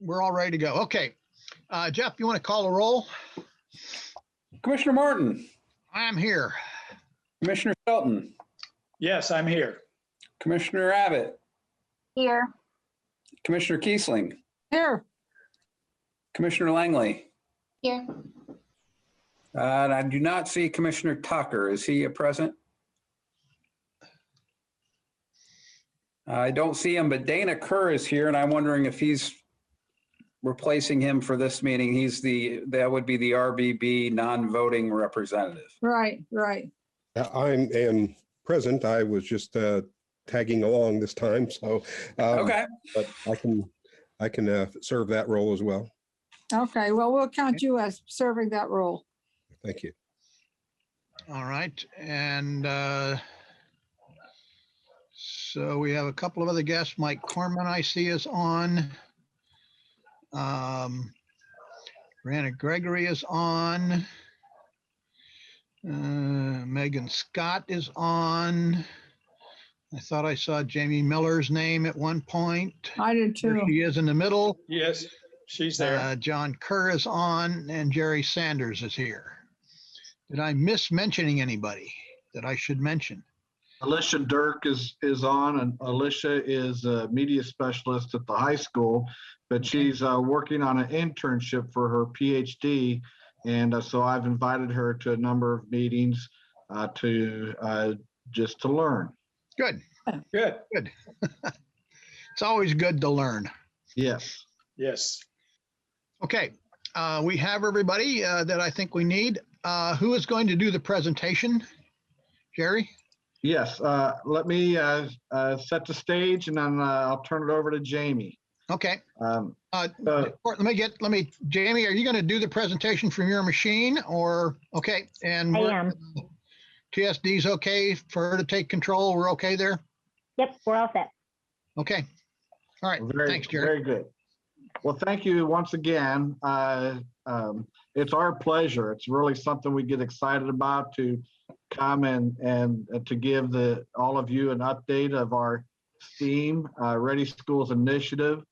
We're all ready to go. Okay. Jeff, you want to call a roll? Commissioner Martin. I am here. Commissioner Shelton. Yes, I'm here. Commissioner Abbott. Here. Commissioner Kiesling. Here. Commissioner Langley. Here. And I do not see Commissioner Tucker. Is he present? I don't see him, but Dana Kerr is here, and I'm wondering if he's replacing him for this meeting. That would be the RBB non-voting representative. Right. I am present. I was just tagging along this time, so Okay. But I can serve that role as well. Okay. Well, we'll count you as serving that role. Thank you. All right. And so we have a couple of other guests. Mike Corman, I see, is on. Rana Gregory is on. Megan Scott is on. I thought I saw Jamie Miller's name at one point. I did too. There she is in the middle. Yes, she's there. John Kerr is on, and Jerry Sanders is here. Did I miss mentioning anybody that I should mention? Alicia Dirk is on, and Alicia is a media specialist at the high school, but she's working on an internship for her PhD. And so I've invited her to a number of meetings just to learn. Good. Good. It's always good to learn. Yes. Yes. Okay. We have everybody that I think we need. Who is going to do the presentation? Jerry? Yes. Let me set the stage, and then I'll turn it over to Jamie. Okay. Jamie, are you going to do the presentation from your machine or, okay. And I am. TSD's okay for her to take control. We're okay there? Yep, we're all set. Okay. All right. Thanks, Jerry. Very good. Well, thank you once again. It's our pleasure. It's really something we get excited about to come and to give all of you an update of our STEAM Ready Schools initiative.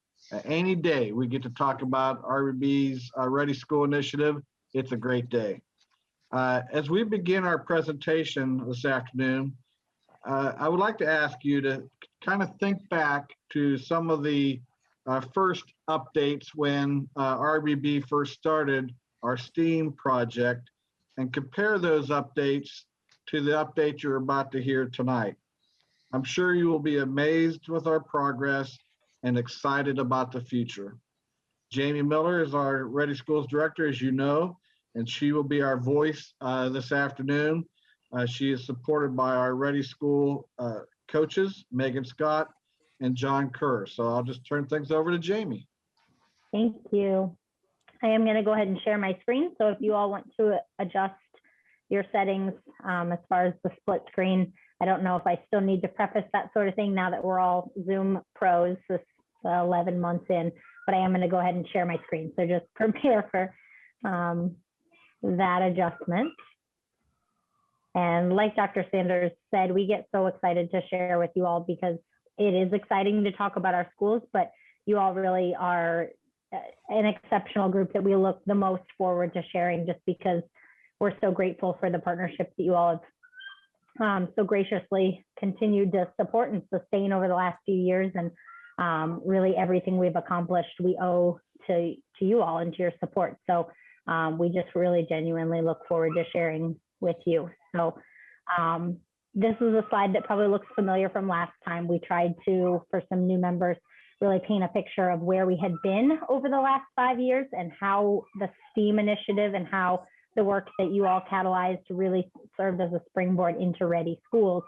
Any day we get to talk about RBB's Ready School initiative, it's a great day. As we begin our presentation this afternoon, I would like to ask you to kind of think back to some of the first updates when RBB first started our STEAM project and compare those updates to the update you're about to hear tonight. I'm sure you will be amazed with our progress and excited about the future. Jamie Miller is our Ready Schools director, as you know, and she will be our voice this afternoon. She is supported by our Ready School coaches, Megan Scott and John Kerr. So I'll just turn things over to Jamie. Thank you. I am going to go ahead and share my screen. So if you all want to adjust your settings as far as the split screen, I don't know if I still need to preface that sort of thing now that we're all Zoom pros this 11 months in, but I am going to go ahead and share my screen. So just prepare for that adjustment. And like Dr. Sanders said, we get so excited to share with you all because it is exciting to talk about our schools, but you all really are an exceptional group that we look the most forward to sharing just because we're so grateful for the partnerships that you all have so graciously continued to support and sustain over the last few years. And really everything we've accomplished, we owe to you all and to your support. So we just really genuinely look forward to sharing with you. So this is a slide that probably looks familiar from last time. We tried to, for some new members, really paint a picture of where we had been over the last 5 years and how the STEAM initiative and how the work that you all catalyzed really served as a springboard into Ready Schools.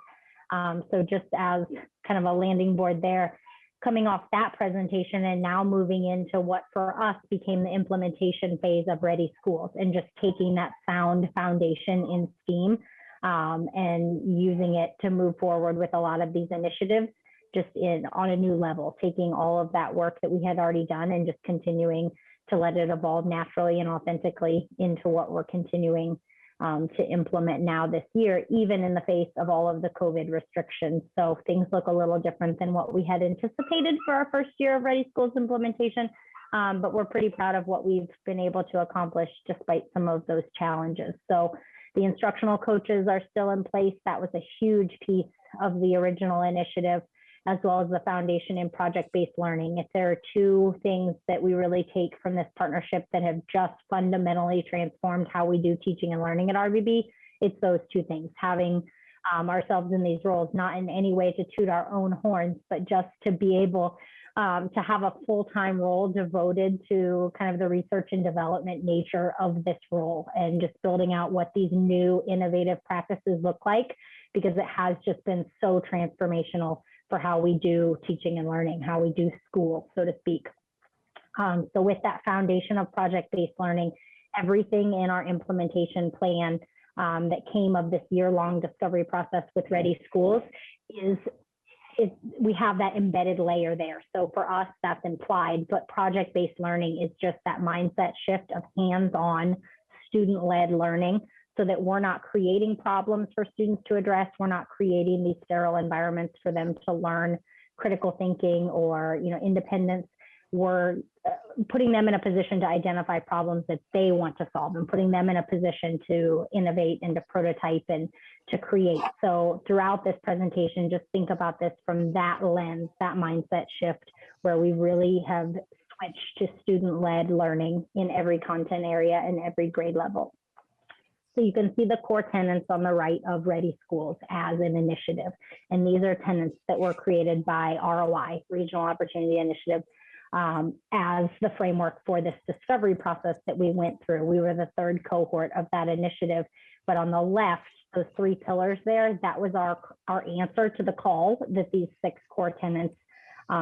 So just as kind of a landing board there, coming off that presentation and now moving into what for us became the implementation phase of Ready Schools and just taking that sound foundation in STEAM and using it to move forward with a lot of these initiatives just on a new level, taking all of that work that we had already done and just continuing to let it evolve naturally and authentically into what we're continuing to implement now this year, even in the face of all of the COVID restrictions. So things look a little different than what we had anticipated for our first year of Ready Schools implementation, but we're pretty proud of what we've been able to accomplish despite some of those challenges. So the instructional coaches are still in place. That was a huge piece of the original initiative, as well as the foundation in project-based learning. If there are two things that we really take from this partnership that have just fundamentally transformed how we do teaching and learning at RBB, it's those two things. Having ourselves in these roles, not in any way to toot our own horns, but just to be able to have a full-time role devoted to kind of the research and development nature of this role, and just building out what these new innovative practices look like, because it has just been so transformational for how we do teaching and learning, how we do school, so to speak. So with that foundation of project-based learning, everything in our implementation plan that came of this year-long discovery process with Ready Schools we have that embedded layer there. So for us, that's implied, but project-based learning is just that mindset shift of hands-on student-led learning, so that we're not creating problems for students to address. We're not creating these sterile environments for them to learn critical thinking or, independence. We're putting them in a position to identify problems that they want to solve, and putting them in a position to innovate and to prototype and to create. So throughout this presentation, just think about this from that lens, that mindset shift, where we really have switched to student-led learning in every content area and every grade level. So you can see the core tenets on the right of Ready Schools as an initiative. And these are tenets that were created by ROI, Regional Opportunity Initiative, as the framework for this discovery process that we went through. We were the third cohort of that initiative, but on the left, those three pillars there, that was our answer to the call that these 6 core tenets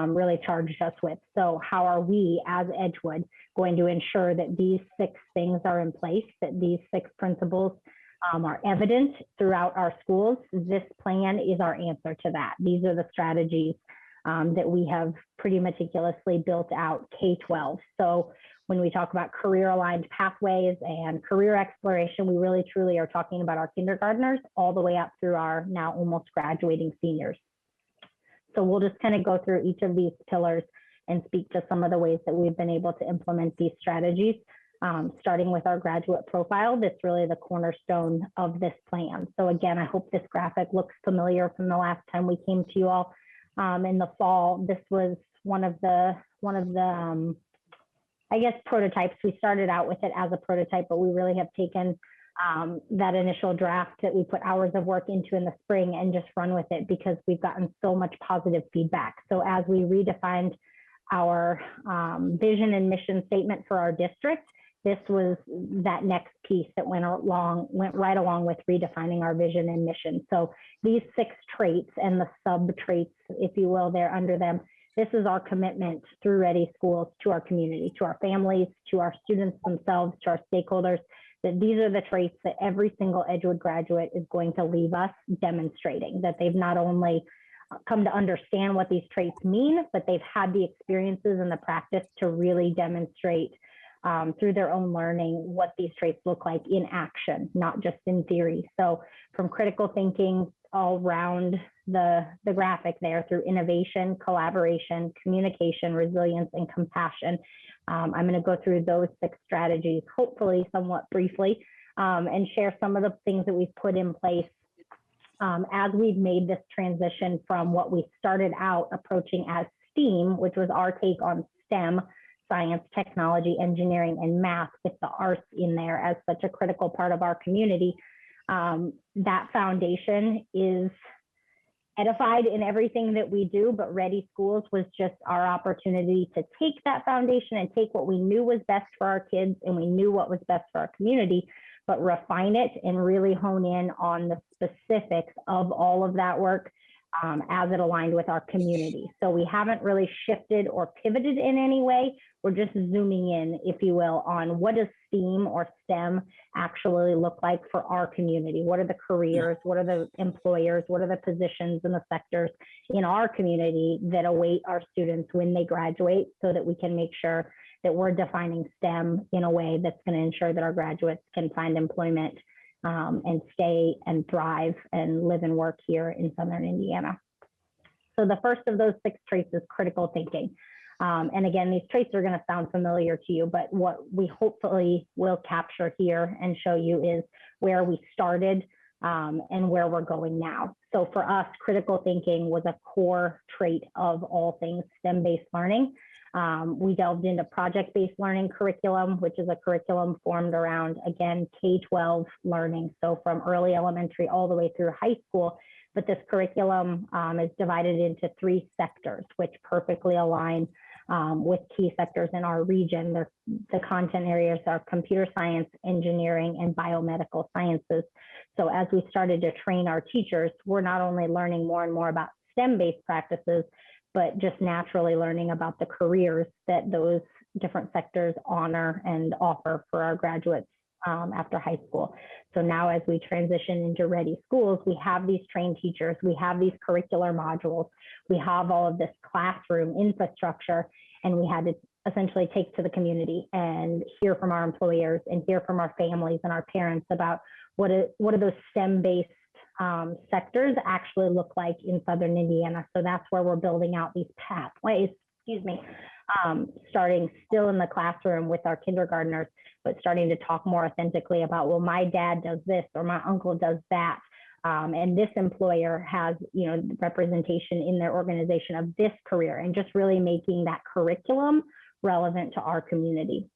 really charged us with. So how are we as Edgewood going to ensure that these 6 things are in place, that these 6 principles are evident throughout our schools? This plan is our answer to that. These are the strategies that we have pretty meticulously built out K-12. So when we talk about career-aligned pathways and career exploration, we really truly are talking about our kindergartners all the way up through our now almost graduating seniors. So we'll just kind of go through each of these pillars and speak to some of the ways that we've been able to implement these strategies, starting with our graduate profile. That's really the cornerstone of this plan. So again, I hope this graphic looks familiar from the last time we came to you all in the fall. This was one of the I guess prototypes. We started out with it as a prototype, but we really have taken that initial draft that we put hours of work into in the spring and just run with it, because we've gotten so much positive feedback. So as we redefined our vision and mission statement for our district, this was that next piece that went right along with redefining our vision and mission. So these 6 traits and the sub traits, if you will, there under them, this is our commitment through Ready Schools to our community, to our families, to our students themselves, to our stakeholders, that these are the traits that every single Edgewood graduate is going to leave us demonstrating, that they've not only come to understand what these traits mean, but they've had the experiences and the practice to really demonstrate through their own learning what these traits look like in action, not just in theory. So from critical thinking all around the graphic there, through innovation, collaboration, communication, resilience, and compassion. I'm going to go through those 6 strategies, hopefully somewhat briefly, and share some of the things that we've put in place as we've made this transition from what we started out approaching as STEAM, which was our take on STEM, science, technology, engineering, and math, with the arts in there as such a critical part of our community. That foundation is edified in everything that we do, but Ready Schools was just our opportunity to take that foundation and take what we knew was best for our kids, and we knew what was best for our community, but refine it and really hone in on the specifics of all of that work as it aligned with our community. So we haven't really shifted or pivoted in any way. We're just zooming in, if you will, on what does STEAM or STEM actually look like for our community? What are the careers? What are the employers? What are the positions and the sectors in our community that await our students when they graduate, so that we can make sure that we're defining STEM in a way that's going to ensure that our graduates can find employment and stay and thrive and live and work here in Southern Indiana. So the first of those 6 traits is critical thinking. And again, these traits are going to sound familiar to you, but what we hopefully will capture here and show you is where we started and where we're going now. So for us, critical thinking was a core trait of all things STEM-based learning. We delved into project-based learning curriculum, which is a curriculum formed around, again, K-12 learning. So from early elementary all the way through high school. But this curriculum is divided into 3 sectors, which perfectly align with key sectors in our region. The content areas are computer science, engineering, and biomedical sciences. So as we started to train our teachers, we're not only learning more and more about STEM-based practices, but just naturally learning about the careers that those different sectors honor and offer for our graduates after high school. So now as we transition into ready schools, we have these trained teachers, we have these curricular modules, we have all of this classroom infrastructure, and we had to essentially take to the community and hear from our employers and hear from our families and our parents about what do those STEM-based sectors actually look like in Southern Indiana. So that's where we're building out these pathways, starting still in the classroom with our kindergartners, but starting to talk more authentically about, well, my dad does this or my uncle does that. And this employer has, representation in their organization of this career, and just really making that curriculum relevant to our community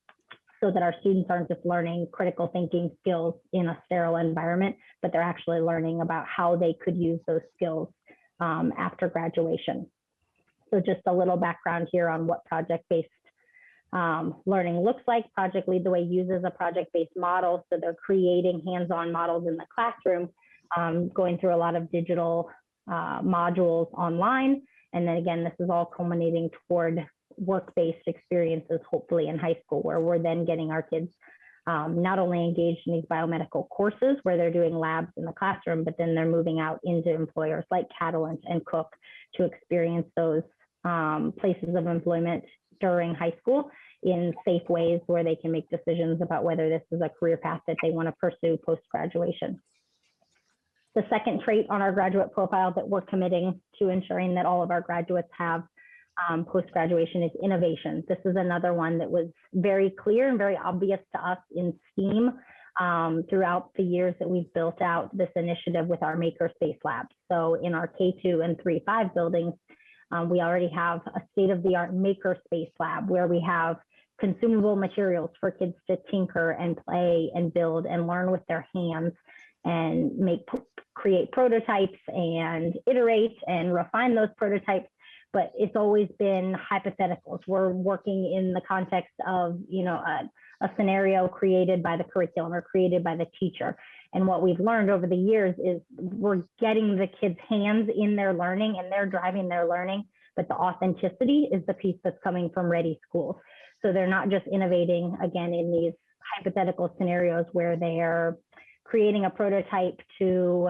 so that our students aren't just learning critical thinking skills in a sterile environment, but they're actually learning about how they could use those skills after graduation. So just a little background here on what project-based learning looks like. Project Lead the Way uses a project-based model. So they're creating hands-on models in the classroom, going through a lot of digital modules online. And then again, this is all culminating toward work-based experiences, hopefully in high school, where we're then getting our kids not only engaged in these biomedical courses where they're doing labs in the classroom, but then they're moving out into employers like Catalent and Cook to experience those places of employment during high school in safe ways where they can make decisions about whether this is a career path that they want to pursue post-graduation. The second trait on our graduate profile that we're committing to ensuring that all of our graduates have post-graduation is innovation. This is another one that was very clear and very obvious to us in STEAM throughout the years that we've built out this initiative with our Makerspace Labs. So in our K2 and 3-5 buildings, we already have a state-of-the-art Makerspace Lab where we have consumable materials for kids to tinker and play and build and learn with their hands and create prototypes and iterate and refine those prototypes. But it's always been hypotheticals. We're working in the context of, a scenario created by the curriculum or created by the teacher. And what we've learned over the years is we're getting the kids' hands in their learning and they're driving their learning, but the authenticity is the piece that's coming from ready schools. So they're not just innovating, again, in these hypothetical scenarios where they're creating a prototype to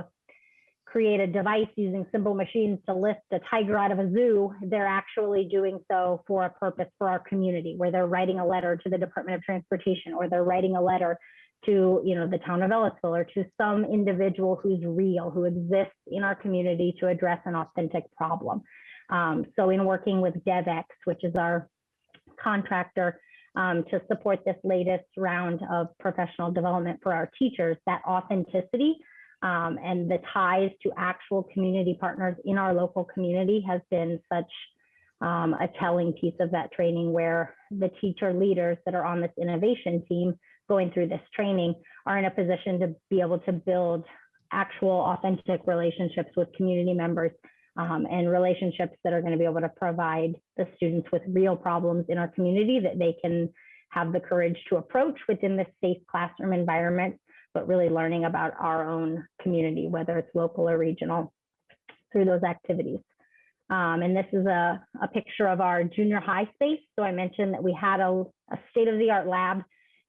create a device using simple machines to lift a tiger out of a zoo. They're actually doing so for a purpose for our community, where they're writing a letter to the Department of Transportation, or they're writing a letter to the town of Ellisville, or to some individual who's real, who exists in our community to address an authentic problem. So in working with DevX, which is our contractor, to support this latest round of professional development for our teachers, that authenticity and the ties to actual community partners in our local community has been such a telling piece of that training, where the teacher leaders that are on this innovation team going through this training are in a position to be able to build actual authentic relationships with community members and relationships that are going to be able to provide the students with real problems in our community that they can have the courage to approach within this safe classroom environment, but really learning about our own community, whether it's local or regional, through those activities. And this is a picture of our junior high space. So I mentioned that we had a state-of-the-art lab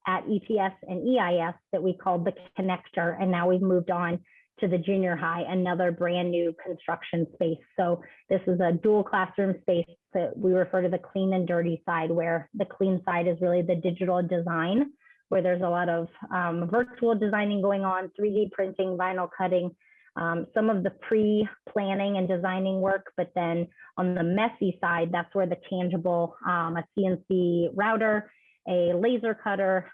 at ETS and EIS that we called the Connector, and now we've moved on to the junior high, another brand new construction space. So this is a dual classroom space that we refer to the clean and dirty side, where the clean side is really the digital design, where there's a lot of virtual designing going on, 3D printing, vinyl cutting, some of the pre-planning and designing work, but then on the messy side, that's where the tangible, a CNC router, a laser cutter,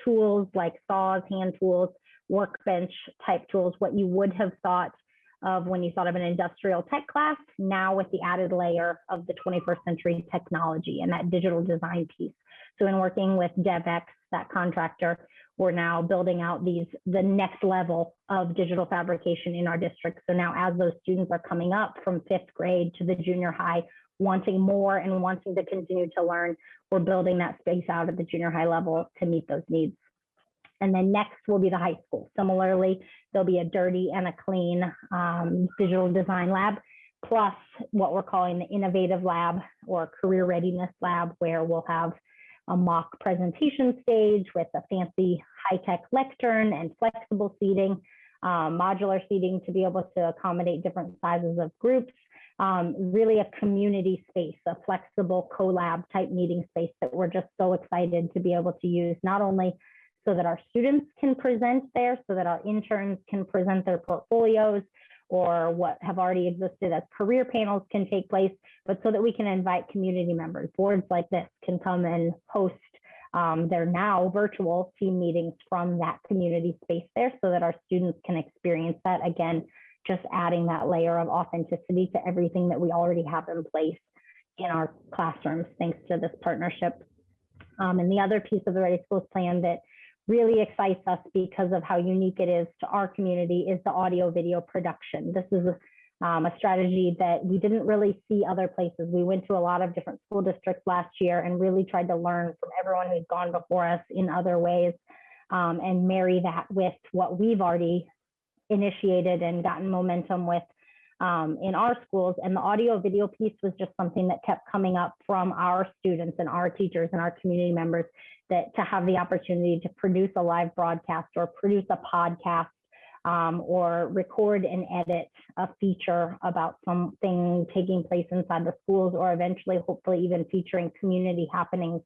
tools like saws, hand tools, workbench type tools, what you would have thought of when you thought of an industrial tech class, now with the added layer of the 21st century technology and that digital design piece. So in working with DevX, that contractor, we're now building out the next level of digital fabrication in our district. So now as those students are coming up from 5th grade to the junior high, wanting more and wanting to continue to learn, we're building that space out at the junior high level to meet those needs. And then next will be the high school. Similarly, there'll be a dirty and a clean digital design lab, plus what we're calling the innovative lab or career readiness lab, where we'll have a mock presentation stage with a fancy high-tech lectern and flexible seating, modular seating to be able to accommodate different sizes of groups, really a community space, a flexible collab type meeting space that we're just so excited to be able to use, not only so that our students can present there, so that our interns can present their portfolios or what have already existed as career panels can take place, but so that we can invite community members. Boards like this can come and host their now virtual team meetings from that community space there so that our students can experience that. Again, just adding that layer of authenticity to everything that we already have in place in our classrooms, thanks to this partnership. And the other piece of the Ready Schools plan that really excites us because of how unique it is to our community is the audio video production. This is a strategy that we didn't really see other places. We went to a lot of different school districts last year and really tried to learn from everyone who's gone before us in other ways, and marry that with what we've already initiated and gotten momentum with in our schools. And the audio video piece was just something that kept coming up from our students and our teachers and our community members, that to have the opportunity to produce a live broadcast or produce a podcast, or record and edit a feature about something taking place inside the schools, or eventually hopefully even featuring community happenings.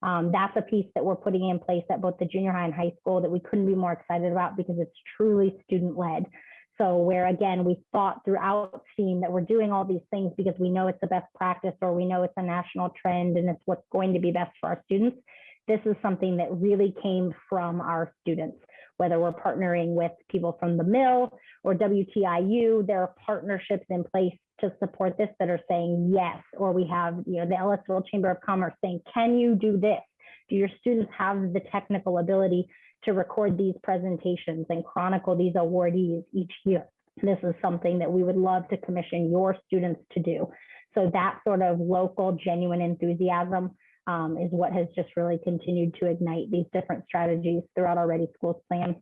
That's a piece that we're putting in place at both the junior high and high school that we couldn't be more excited about because it's truly student-led. So where, again, we thought throughout STEAM that we're doing all these things because we know it's the best practice or we know it's a national trend and it's what's going to be best for our students. This is something that really came from our students, whether we're partnering with people from the Mill or WTIU, there are partnerships in place to support this that are saying yes, or we have, the Ellisville Chamber of Commerce saying, can you do this? Do your students have the technical ability to record these presentations and chronicle these awardees each year? This is something that we would love to commission your students to do. So that sort of local, genuine enthusiasm is what has just really continued to ignite these different strategies throughout our Ready Schools plan.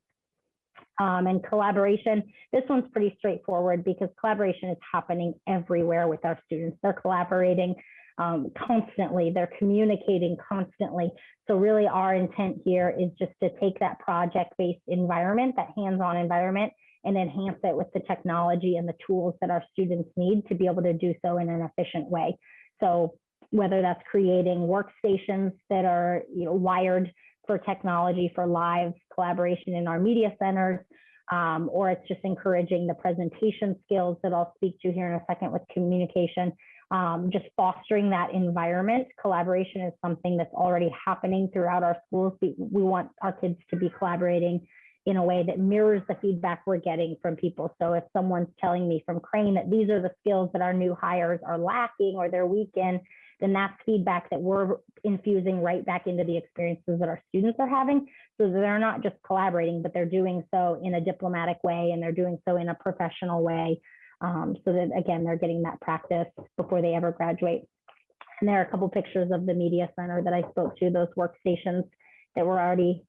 And collaboration, this one's pretty straightforward because collaboration is happening everywhere with our students. They're collaborating constantly, they're communicating constantly. So really our intent here is just to take that project-based environment, that hands-on environment, and enhance it with the technology and the tools that our students need to be able to do so in an efficient way. So whether that's creating workstations that are wired for technology for live collaboration in our media centers, or it's just encouraging the presentation skills that I'll speak to here in a second with communication, just fostering that environment. Collaboration is something that's already happening throughout our schools. We want our kids to be collaborating in a way that mirrors the feedback we're getting from people. So if someone's telling me from Crane that these are the skills that our new hires are lacking or they're weak in, then that's feedback that we're infusing right back into the experiences that our students are having, so that they're not just collaborating, but they're doing so in a diplomatic way and they're doing so in a professional way, so that, again, they're getting that practice before they ever graduate. And there are a couple pictures of the media center that I spoke to, those workstations that we're already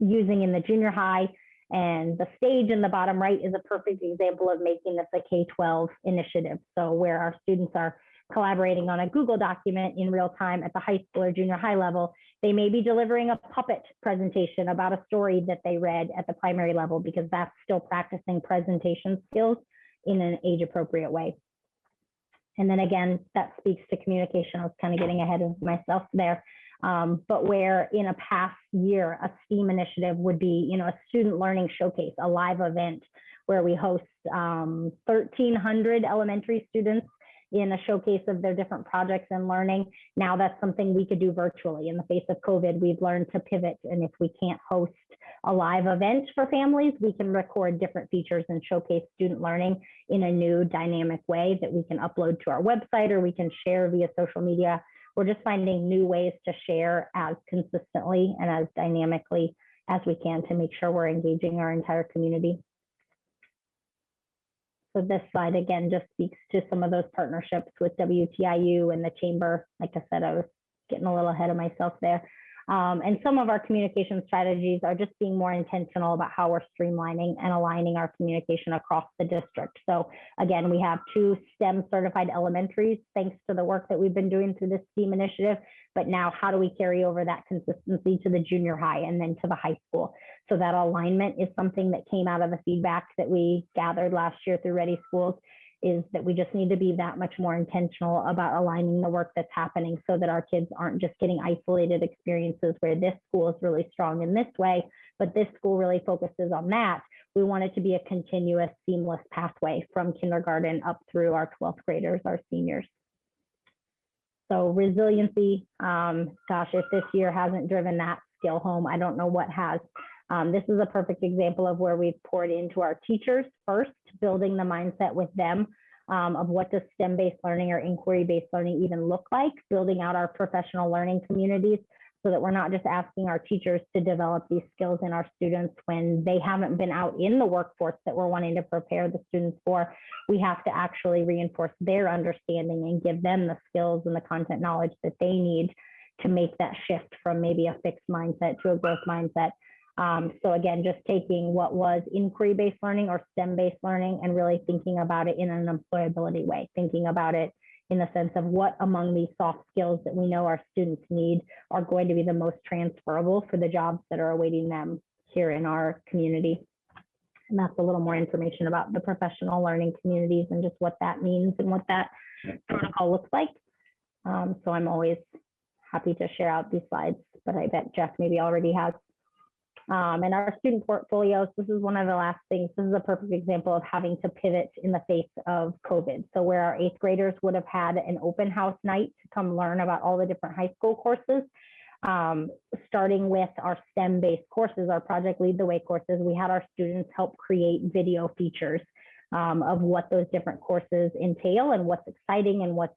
using in the junior high. And the stage in the bottom right is a perfect example of making this a K-12 initiative. So where our students are collaborating on a Google document in real time at the high school or junior high level, they may be delivering a puppet presentation about a story that they read at the primary level, because that's still practicing presentation skills in an age appropriate way. And then again, that speaks to communication. I was kind of getting ahead of myself there. But where in a past year, a STEAM initiative would be, a student learning showcase, a live event where we host 1,300 elementary students in a showcase of their different projects and learning. Now that's something we could do virtually. In the face of COVID, we've learned to pivot. And if we can't host a live event for families, we can record different features and showcase student learning in a new dynamic way that we can upload to our website or we can share via social media. We're just finding new ways to share as consistently and as dynamically as we can to make sure we're engaging our entire community. So this slide again just speaks to some of those partnerships with WTIU and the Chamber. Like I said, I was getting a little ahead of myself there. And some of our communication strategies are just being more intentional about how we're streamlining and aligning our communication across the district. So again, we have 2 STEM certified elementaries, thanks to the work that we've been doing through this STEAM initiative. But now how do we carry over that consistency to the junior high and then to the high school? So that alignment is something that came out of the feedback that we gathered last year through Ready Schools, is that we just need to be that much more intentional about aligning the work that's happening so that our kids aren't just getting isolated experiences where this school is really strong in this way, but this school really focuses on that. We want it to be a continuous, seamless pathway from kindergarten up through our 12th graders, our seniors. So resiliency, gosh, if this year hasn't driven that skill home, I don't know what has. This is a perfect example of where we've poured into our teachers first, building the mindset with them of what does STEM-based learning or inquiry-based learning even look like, building out our professional learning communities so that we're not just asking our teachers to develop these skills in our students when they haven't been out in the workforce that we're wanting to prepare the students for. We have to actually reinforce their understanding and give them the skills and the content knowledge that they need to make that shift from maybe a fixed mindset to a growth mindset. So again, just taking what was inquiry-based learning or STEM-based learning and really thinking about it in an employability way, thinking about it in the sense of what among these soft skills that we know our students need are going to be the most transferable for the jobs that are awaiting them here in our community. And that's a little more information about the professional learning communities and just what that means and what that protocol looks like. So I'm always happy to share out these slides, but I bet Jeff maybe already has. And our student portfolios, this is one of the last things. This is a perfect example of having to pivot in the face of COVID. So where our 8th graders would have had an open house night to come learn about all the different high school courses, starting with our STEM-based courses, our Project Lead the Way courses, we had our students help create video features of what those different courses entail and what's exciting and what's,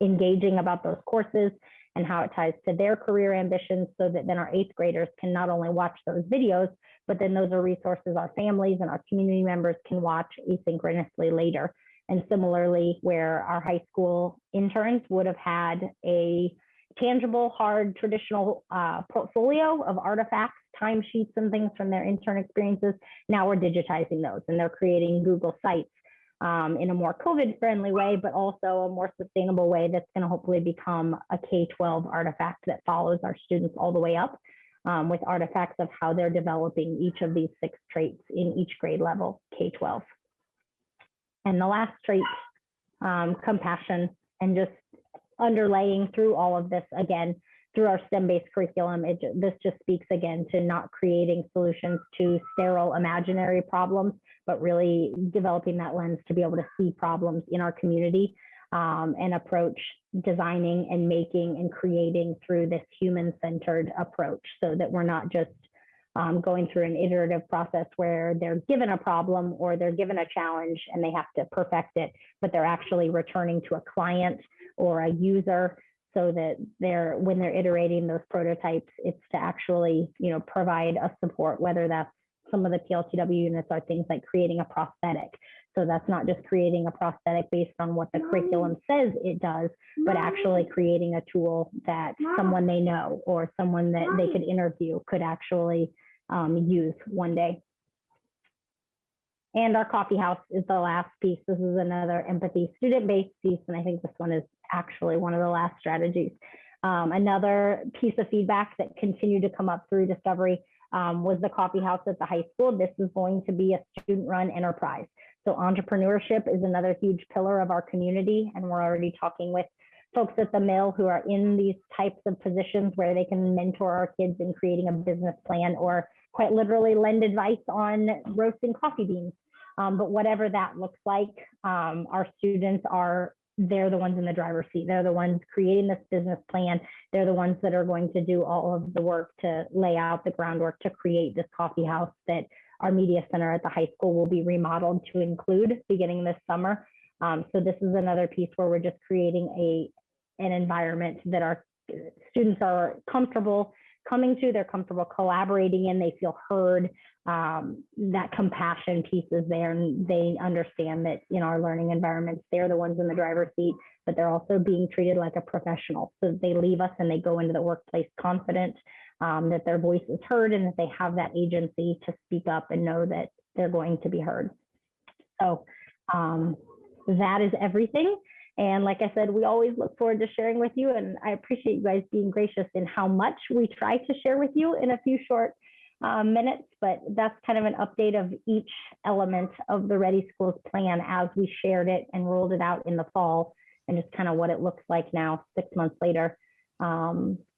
engaging about those courses and how it ties to their career ambitions, so that then our 8th graders can not only watch those videos, but then those are resources our families and our community members can watch asynchronously later. And similarly, where our high school interns would have had a tangible, hard, traditional portfolio of artifacts, timesheets, and things from their intern experiences, now we're digitizing those and they're creating Google Sites in a more COVID-friendly way, but also a more sustainable way that's going to hopefully become a K-12 artifact that follows our students all the way up with artifacts of how they're developing each of these 6 traits in each grade level, K-12. And the last trait, compassion, and just underlaying through all of this, again, through our STEM-based curriculum, this just speaks again to not creating solutions to sterile imaginary problems, but really developing that lens to be able to see problems in our community and approach designing and making and creating through this human-centered approach, so that we're not just going through an iterative process where they're given a problem or they're given a challenge and they have to perfect it, but they're actually returning to a client or a user, so that when they're iterating those prototypes, it's to actually, provide a support, whether that's some of the PLTW units are things like creating a prosthetic. So that's not just creating a prosthetic based on what the curriculum says it does, but actually creating a tool that someone they know or someone that they could interview could actually use one day. And our coffee house is the last piece. This is another empathy student-based piece, and I think this one is actually one of the last strategies. Another piece of feedback that continued to come up through discovery was the coffee house at the high school. This is going to be a student-run enterprise. So entrepreneurship is another huge pillar of our community, and we're already talking with folks at the mill who are in these types of positions where they can mentor our kids in creating a business plan, or quite literally lend advice on roasting coffee beans. But whatever that looks like, our students they're the ones in the driver's seat. They're the ones creating this business plan. They're the ones that are going to do all of the work to lay out the groundwork to create this coffee house that our media center at the high school will be remodeled to include beginning this summer. So this is another piece where we're just creating an environment that our students are comfortable coming to, they're comfortable collaborating in, they feel heard. That compassion piece is there, and they understand that in our learning environments, they're the ones in the driver's seat, but they're also being treated like a professional. So they leave us and they go into the workplace confident that their voice is heard and that they have that agency to speak up and know that they're going to be heard. So that is everything. And like I said, we always look forward to sharing with you. And I appreciate you guys being gracious in how much we try to share with you in a few short minutes. But that's kind of an update of each element of the Ready Schools plan as we shared it and rolled it out in the fall, and just kind of what it looks like now 6 months later,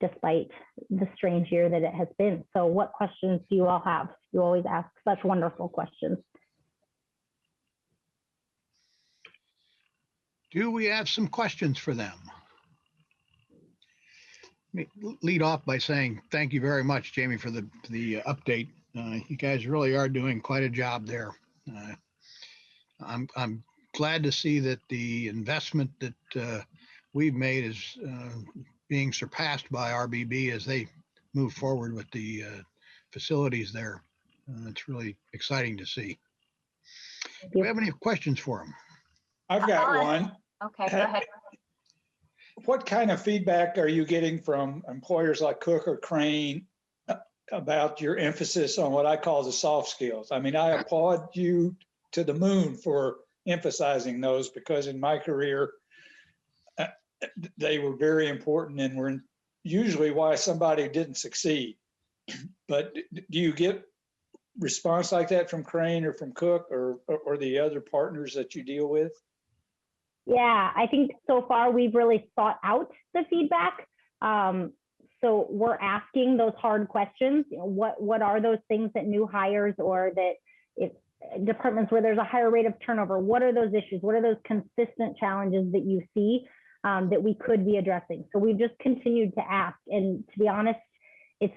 despite the strange year that it has been. So what questions do you all have? You always ask such wonderful questions. Do we have some questions for them? Let me lead off by saying thank you very much, Jamie, for the update. You guys really are doing quite a job there. I'm glad to see that the investment that we've made is being surpassed by RBB as they move forward with the facilities there. It's really exciting to see. Do we have any questions for them? I've got one. Okay, go ahead. What kind of feedback are you getting from employers like Cook or Crane about your emphasis on what I call the soft skills? I mean, I applaud you to the moon for emphasizing those, because in my career, they were very important and were usually why somebody didn't succeed. But do you get response like that from Crane or from Cook or the other partners that you deal with? Yeah, I think so far we've really thought out the feedback. So we're asking those hard questions. You know, what are those things that new hires, or that if departments where there's a higher rate of turnover, what are those issues? What are those consistent challenges that you see that we could be addressing? So we've just continued to ask, and to be honest, it's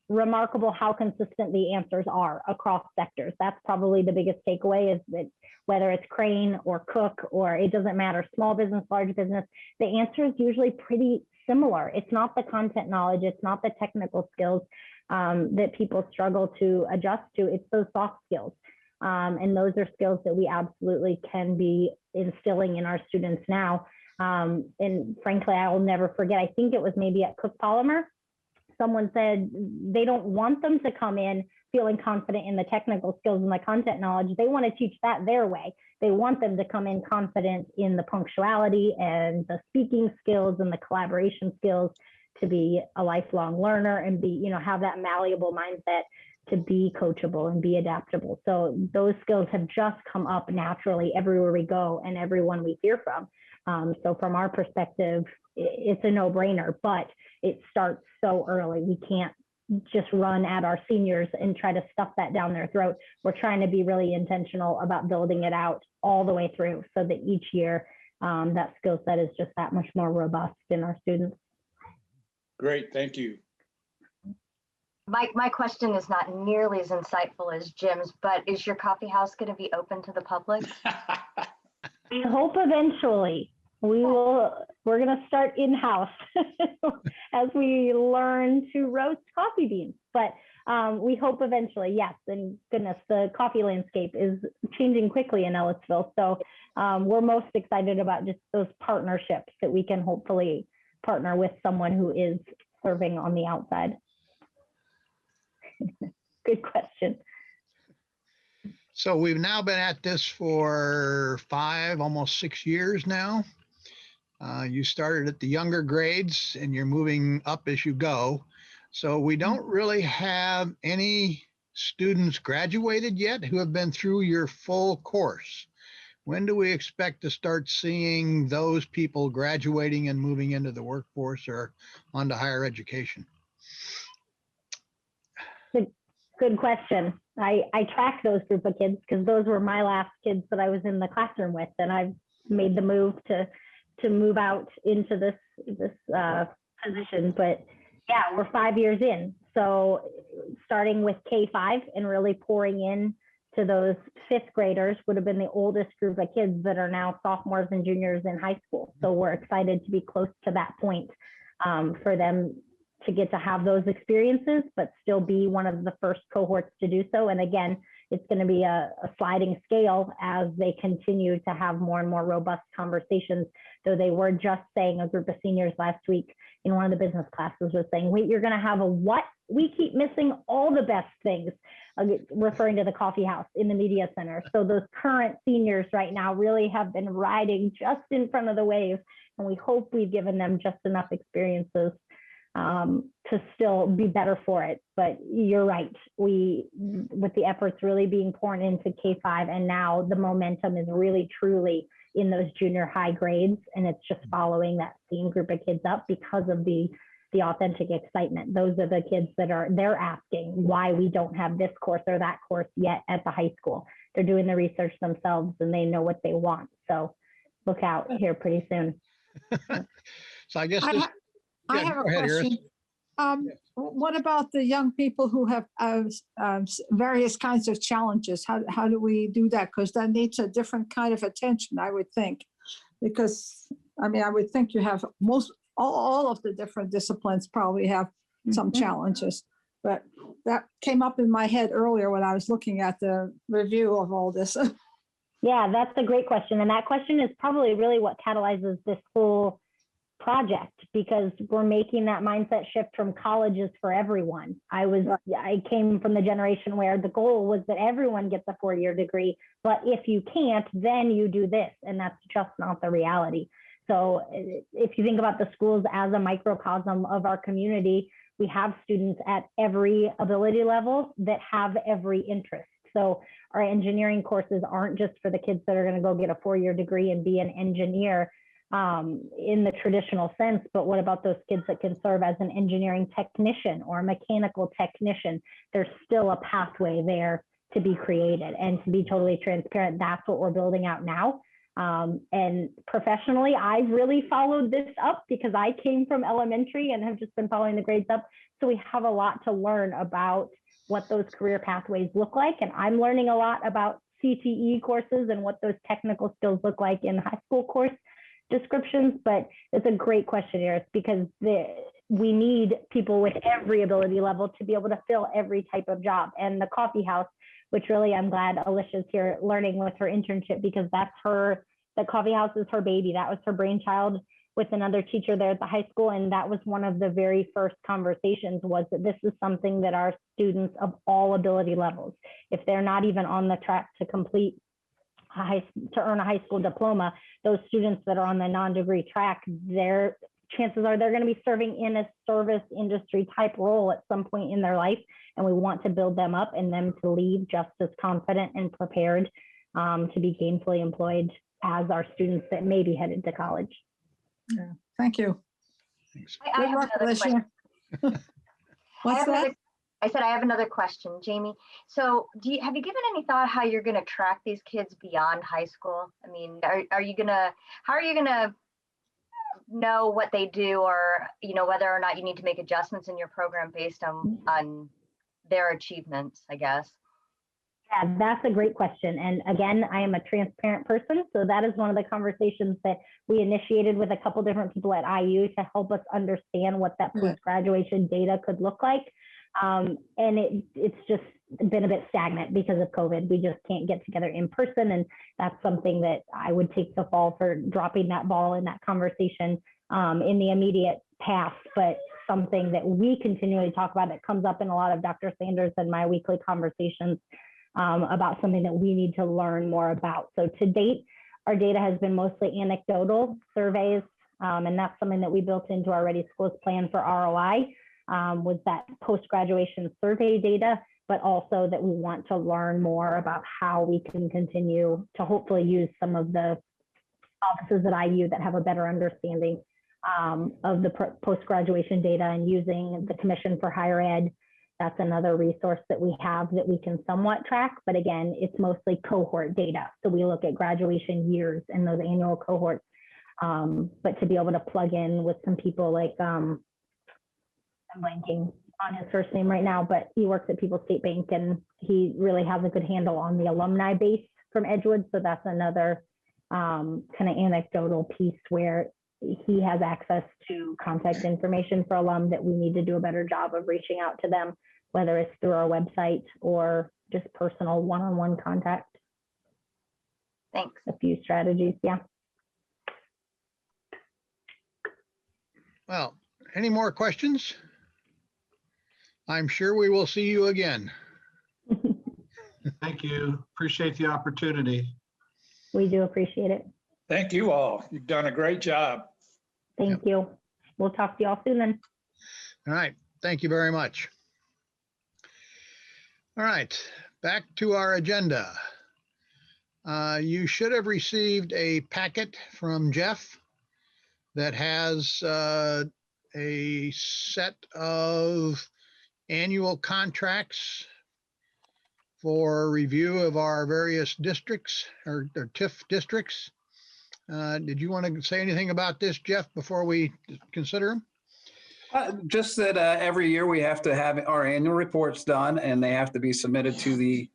remarkable how consistent the answers are across sectors. That's probably the biggest takeaway, is that whether it's Crane or Cook, or it doesn't matter, small business, large business, the answer is usually pretty similar. It's not the content knowledge, it's not the technical skills that people struggle to adjust to, it's those soft skills. And those are skills that we absolutely can be instilling in our students now. And frankly, I will never forget, I think it was maybe at Cook Polymer, someone said they don't want them to come in feeling confident in the technical skills and the content knowledge. They want to teach that their way. They want them to come in confident in the punctuality and the speaking skills and the collaboration skills, to be a lifelong learner and be, you know, have that malleable mindset to be coachable and be adaptable. So those skills have just come up naturally everywhere we go and everyone we hear from. So from our perspective, it's a no-brainer, but it starts so early. We can't just run at our seniors and try to stuff that down their throat. We're trying to be really intentional about building it out all the way through, so that each year that skill set is just that much more robust in our students. Great, thank you. My question is not nearly as insightful as Jim's, but is your coffee house going to be open to the public? I hope eventually we're going to start in-house as we learn to roast coffee beans. But we hope eventually, yes. And goodness, the coffee landscape is changing quickly in Ellisville. So we're most excited about just those partnerships that we can hopefully partner with someone who is serving on the outside. Good question. So we've now been at this for 5, almost 6 years now. You started at the younger grades and you're moving up as you go. So we don't really have any students graduated yet who have been through your full course. when do we expect to start seeing those people graduating and moving into the workforce or onto higher education? Good question. I track those group of kids because those were my last kids that I was in the classroom with, and I've made the move to move out into this position. But yeah, we're 5 years in. So starting with K-5 and really pouring in to those fifth graders would have been the oldest group of kids that are now sophomores and juniors in high school. So we're excited to be close to that point for them to get to have those experiences, but still be one of the first cohorts to do so. And again, it's going to be a sliding scale as they continue to have more and more robust conversations. Though they were just saying, a group of seniors last week in one of the business classes was saying, wait, you're going to have a what? We keep missing all the best things, referring to the coffee house in the media center. So those current seniors right now really have been riding just in front of the wave. And we hope we've given them just enough experiences to still be better for it. But you're right. With the efforts really being poured into K-5, and now the momentum is really truly in those junior high grades, and it's just following that same group of kids up because of the authentic excitement. Those are the kids they're asking why we don't have this course or that course yet at the high school. They're doing the research themselves and they know what they want. So look out here pretty soon. So I guess I have a go ahead, Iris. question. What about the young people who have various kinds of challenges? How do we do that? Because that needs a different kind of attention, I would think. Because, I mean, I would think you have all of the different disciplines probably have some challenges. But that came up in my head earlier when I was looking at the review of all this. Yeah, that's a great question. And that question is probably really what catalyzes this whole project, because we're making that mindset shift from colleges for everyone. I came from the generation where the goal was that everyone gets a 4-year degree, but if you can't, then you do this, and that's just not the reality. So if you think about the schools as a microcosm of our community, we have students at every ability level that have every interest. So our engineering courses aren't just for the kids that are going to go get a 4-year degree and be an engineer in the traditional sense, but what about those kids that can serve as an engineering technician or a mechanical technician? There's still a pathway there to be created, and to be totally transparent, that's what we're building out now. And professionally, I've really followed this up because I came from elementary and have just been following the grades up. So we have a lot to learn about what those career pathways look like. And I'm learning a lot about CTE courses and what those technical skills look like in high school course descriptions. But it's a great question, Iris, because we need people with every ability level to be able to fill every type of job. And the coffee house, which really I'm glad Alicia's here learning with her internship, because the coffee house is her baby. That was her brainchild with another teacher there at the high school. And that was one of the very first conversations, was that this is something that our students of all ability levels, if they're not even on the track to complete to earn a high school diploma, those students that are on the non-degree track, their chances are they're going to be serving in a service industry type role at some point in their life. And we want to build them up and them to leave just as confident and prepared to be gainfully employed as our students that may be headed to college. Yeah. Thank you. Thanks. I have another question. What's that? I said I have another question, Jamie. So have you given any thought how you're going to track these kids beyond high school? I mean, how are you going to know what they do, or, whether or not you need to make adjustments in your program based on their achievements, I guess? Yeah, that's a great question. And again, I am a transparent person. So that is one of the conversations that we initiated with a couple different people at IU to help us understand what that post-graduation data could look like. And it's just been a bit stagnant because of COVID. We just can't get together in person. And that's something that I would take the fall for dropping that ball in that conversation in the immediate past, but something that we continually talk about that comes up in a lot of Dr. Sanders and my weekly conversations about something that we need to learn more about. So to date, our data has been mostly anecdotal surveys, and that's something that we built into our Ready Schools plan for ROI, was that post-graduation survey data. but also that we want to learn more about how we can continue to hopefully use some of the offices at IU that have a better understanding of the post-graduation data, and using the Commission for Higher Ed. That's another resource that we have that we can somewhat track, but again, it's mostly cohort data. So we look at graduation years and those annual cohorts. But to be able to plug in with some people like, I'm blanking on his first name right now, but he works at People's State Bank, and he really has a good handle on the alumni base from Edgewood. So that's another kind of anecdotal piece where he has access to contact information for alum that we need to do a better job of reaching out to them, whether it's through our website or just personal one-on-one contact. Thanks. A few strategies, yeah. Well, any more questions? I'm sure we will see you again. Thank you. Appreciate the opportunity. We do appreciate it. Thank you all. You've done a great job. Thank you. We'll talk to you all soon then. All right. Thank you very much. All right. Back to our agenda. You should have received a packet from Jeff that has a set of annual contracts for review of our various districts or TIF districts. Did you want to say anything about this, Jeff, before we consider them? Just that every year we have to have our annual reports done, and they have to be submitted to the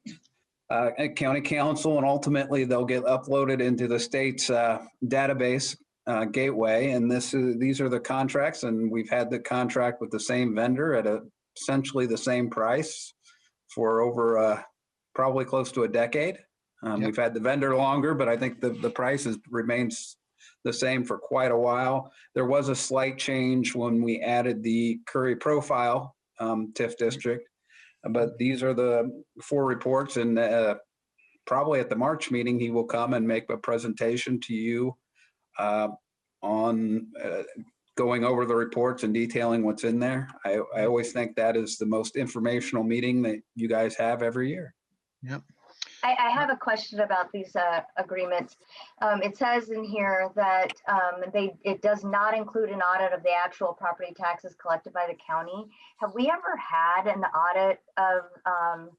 county council, and ultimately they'll get uploaded into the state's database gateway. And these are the contracts, and we've had the contract with the same vendor at essentially the same price for over probably close to a decade. Yep. We've had the vendor longer, but I think the price remains the same for quite a while. There was a slight change when we added the Curry Profile TIF district, but these are the 4 reports, and probably at the March meeting, he will come and make a presentation to you on going over the reports and detailing what's in there. I always think that is the most informational meeting that you guys have every year. Yep. I have a question about these agreements. It says in here that it does not include an audit of the actual property taxes collected by the county. Have we ever had an audit of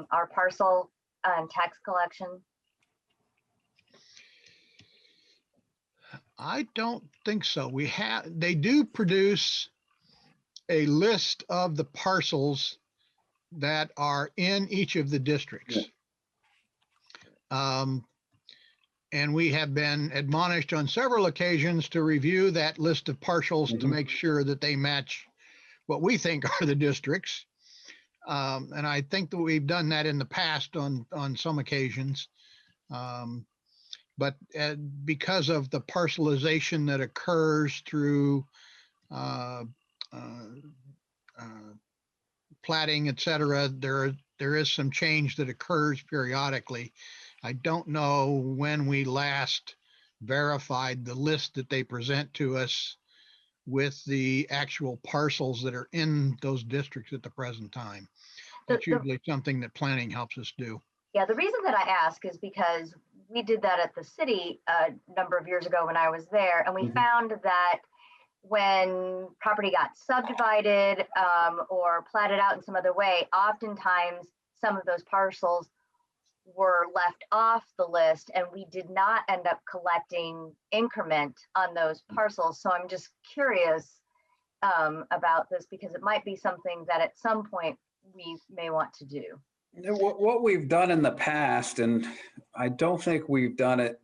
our parcel tax collection? I don't think so. They do produce a list of the parcels that are in each of the districts. Yeah. And we have been admonished on several occasions to review that list of parcels to make sure that they match what we think are the districts. And I think that we've done that in the past on some occasions. But because of the parcelization that occurs through platting, et cetera, there is some change that occurs periodically. I don't know when we last verified the list that they present to us with the actual parcels that are in those districts at the present time. That's usually something that planning helps us do. Yeah, the reason that I ask is because we did that at the city a number of years ago when I was there, and we found that when property got subdivided or platted out in some other way, oftentimes some of those parcels were left off the list, and we did not end up collecting increment on those parcels. So I'm just curious about this, because it might be something that at some point we may want to do. What we've done in the past, and I don't think we've done it,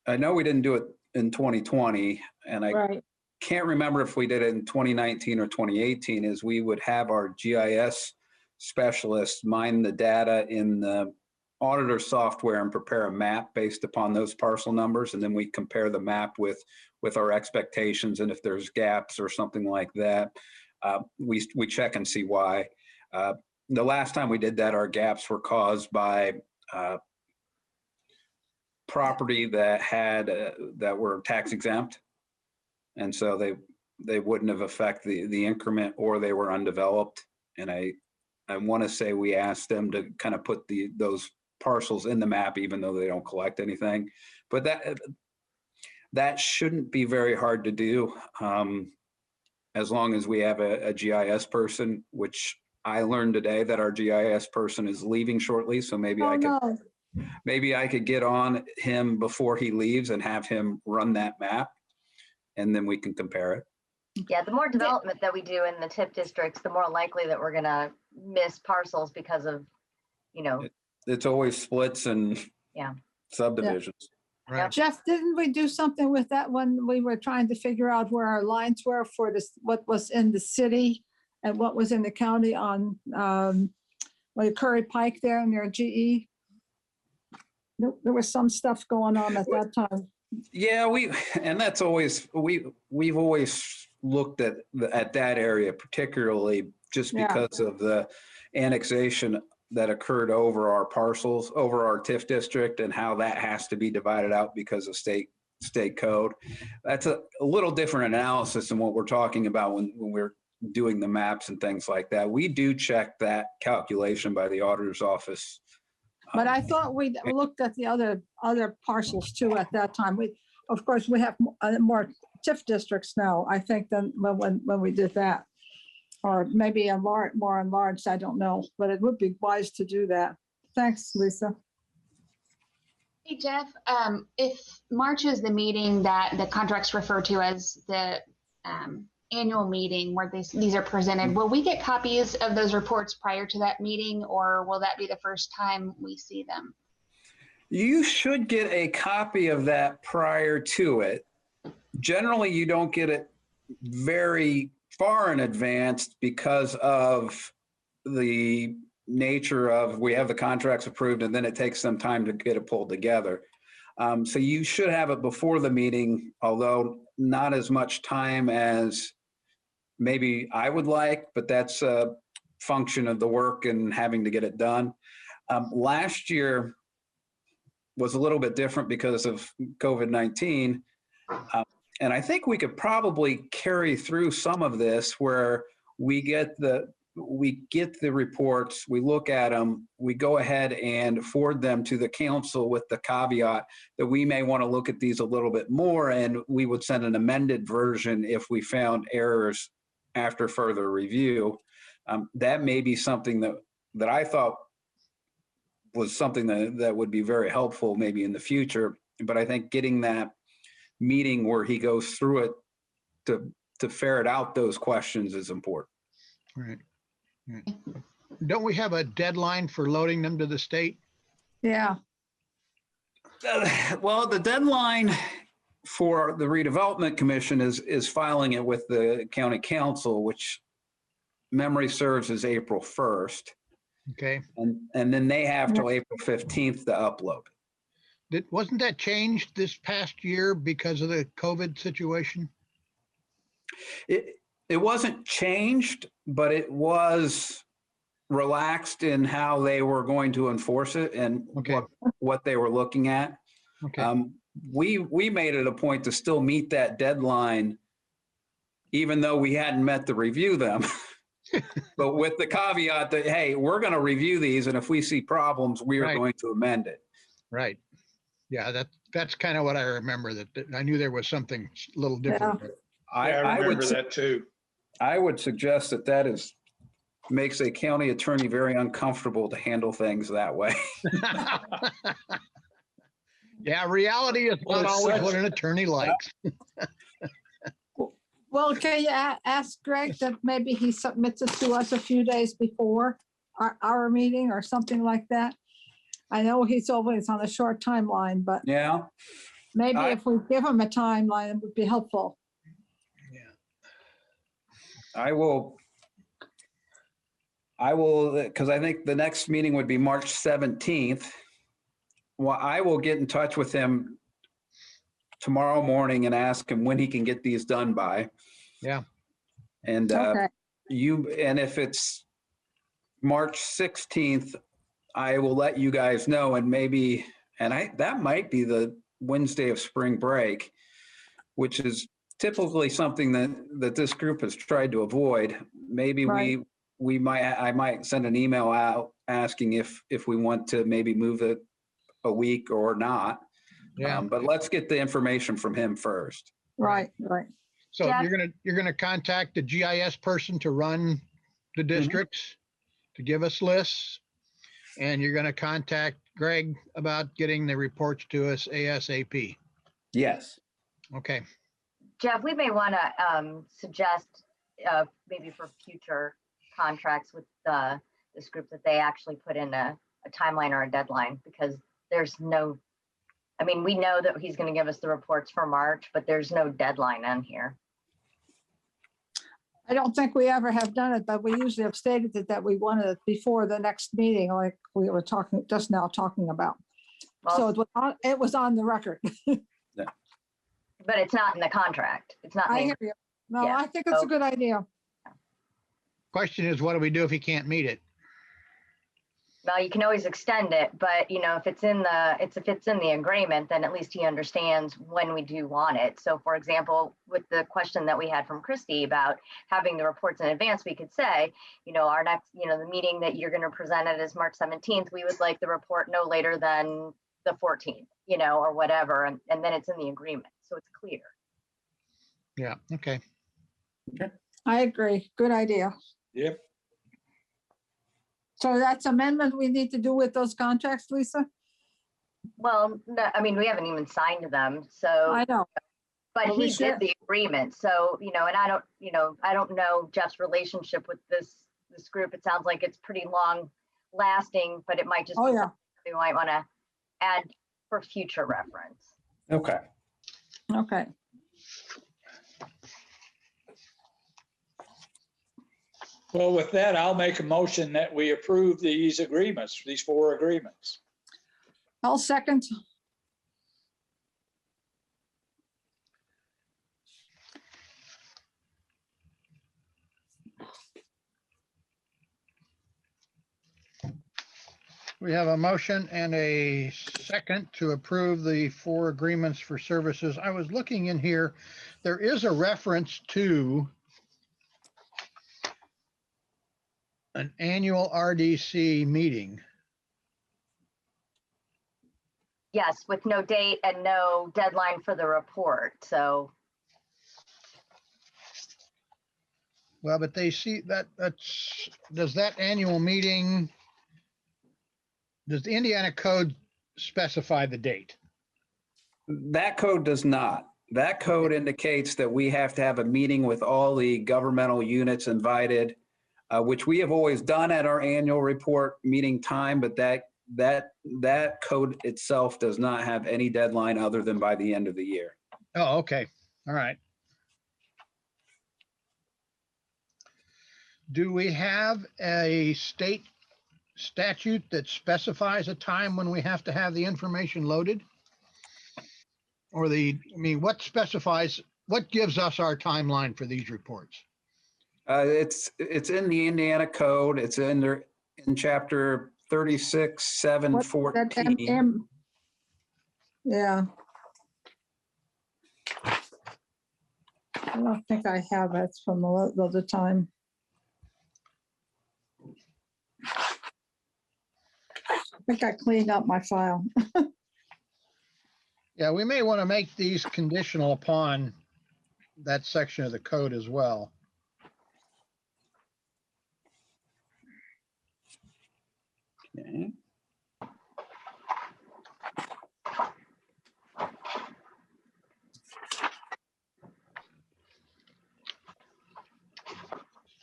I know we didn't do it in 2020, and I can't remember if we did it in 2019 or 2018, is we would have our GIS specialists mine the data in the auditor software and prepare a map based upon those parcel numbers, and then we compare the map with our expectations, and if there's gaps or something like that, we check and see why. The last time we did that, our gaps were caused by property that had that were tax exempt, and so they wouldn't have affected the increment, or they were undeveloped. And I want to say we asked them to kind of put those parcels in the map, even though they don't collect anything. But that shouldn't be very hard to do, as long as we have a GIS person, which I learned today that our GIS person is leaving shortly. So maybe Oh, no. maybe I could get on him before he leaves and have him run that map, and then we can compare it. Yeah, the more development that we do in the TIP districts, the more likely that we're gonna miss parcels because of, It's always splits and Yeah. subdivisions. Right. Jeff, didn't we do something with that when we were trying to figure out where our lines were for this, what was in the city and what was in the county on Curry Pike there near GE? There was some stuff going on at that time. Yeah, that's always, we've always looked at that area particularly just Yeah. because of the annexation that occurred over our parcels, over our TIF district, and how that has to be divided out because of state code. That's a little different analysis than what we're talking about when we're doing the maps and things like that. We do check that calculation by the auditor's office. But I thought we looked at the other parcels too at that time. Of course, we have more TIF districts now, I think, than when we did that. Or maybe more enlarged, I don't know, but it would be wise to do that. Thanks, Lisa. Hey, Jeff, if March is the meeting that the contracts refer to as the annual meeting where these are presented, will we get copies of those reports prior to that meeting, or will that be the first time we see them? You should get a copy of that prior to it. Generally, you don't get it very far in advance because of the nature of we have the contracts approved and then it takes some time to get it pulled together. So you should have it before the meeting, although not as much time as maybe I would like, but that's a function of the work and having to get it done. Last year was a little bit different because of COVID-19. And I think we could probably carry through some of this where we get the reports, we look at them, we go ahead and forward them to the council with the caveat that we may want to look at these a little bit more, and we would send an amended version if we found errors after further review. That may be something that I thought was something that would be very helpful maybe in the future. But I think getting that meeting where he goes through it to ferret out those questions is important. Right. Don't we have a deadline for loading them to the state? Yeah. Well, the deadline for the redevelopment commission is filing it with the county council, which memory serves as April 1st. Okay. And then they have till April 15th to upload. Wasn't that changed this past year because of the COVID situation? It wasn't changed, but it was relaxed in how they were going to enforce it and what they were looking at. Okay. We made it a point to still meet that deadline, even though we hadn't met to review them. But with the caveat that, hey, we're going to review these, and if we see problems, we are going to amend it. Right. Yeah, that's kind of what I remember. That I knew there was something a little different. Yeah, I remember that too. I would suggest that makes a county attorney very uncomfortable to handle things that way. Yeah, reality is not always what an attorney likes. Well, can you ask Greg that maybe he submits it to us a few days before our meeting or something like that? I know he's always on a short timeline, but yeah, maybe if we give him a timeline, it would be helpful. Yeah. I will, because I think the next meeting would be March 17th. Well, I will get in touch with him tomorrow morning and ask him when he can get these done by. Yeah. And Okay. and if it's March 16th, I will let you guys know, and that might be the Wednesday of spring break, which is typically something that this group has tried to avoid. Maybe Right. I might send an email out asking if we want to maybe move it a week or not. Yeah. But let's get the information from him first. Right. So Jeff? you're gonna contact the GIS person to run the Mm-hmm. districts, to give us lists, and you're gonna contact Greg about getting the reports to us ASAP. Yes. Jeff, Okay. we may want to suggest maybe for future contracts with this group that they actually put in a timeline or a deadline, because there's no, I mean, we know that he's going to give us the reports for March, but there's no deadline on here. I don't think we ever have done it, but we usually have stated that we wanted it before the next meeting, like we were just now talking about. So Well, it was on the record. but it's not in the contract. It's not. I in hear the- you. No, Yeah. I think it's a good idea. Question is, what do we do if he can't meet it? Well, you can always extend it, but if it's in the agreement, then at least he understands when we do want it. So for example, with the question that we had from Christy about having the reports in advance, we could say, our next, the meeting that you're going to present it is March 17th. We would like the report no later than the 14th, or whatever. And then it's in the agreement. So it's clear. Yeah, okay. I agree. Good idea. Yep. So that's amendment we need to do with those contracts, Lisa? Well, no, I mean, we haven't even signed them. So, I know. but Well, we he should- did the agreement. So, and I don't know Jeff's relationship with this group. It sounds like it's pretty long lasting, but it might just Oh, be yeah. something we might want to add for future reference. Okay. Okay. Well, with that, I'll make a motion that we approve these agreements, these 4 agreements. I'll second. We have a motion and a second to approve the 4 agreements for services. I was looking in here, there is a reference to an annual RDC meeting. Yes, with no date and no deadline for the report. So, Well, but they see does that annual meeting, does the Indiana code specify the date? That code does not. That code indicates that we have to have a meeting with all the governmental units invited, which we have always done at our annual report meeting time, but that code itself does not have any deadline other than by the end of the year. Oh, okay. All right. Do we have a state statute that specifies a time when we have to have the information loaded? Or what specifies, what gives us our timeline for these reports? It's in the Indiana code. It's in chapter 36.7.14. Yeah. I don't think I have it from the other time. I think I cleaned up my file. Yeah, we may want to make these conditional upon that section of the code as well. Okay.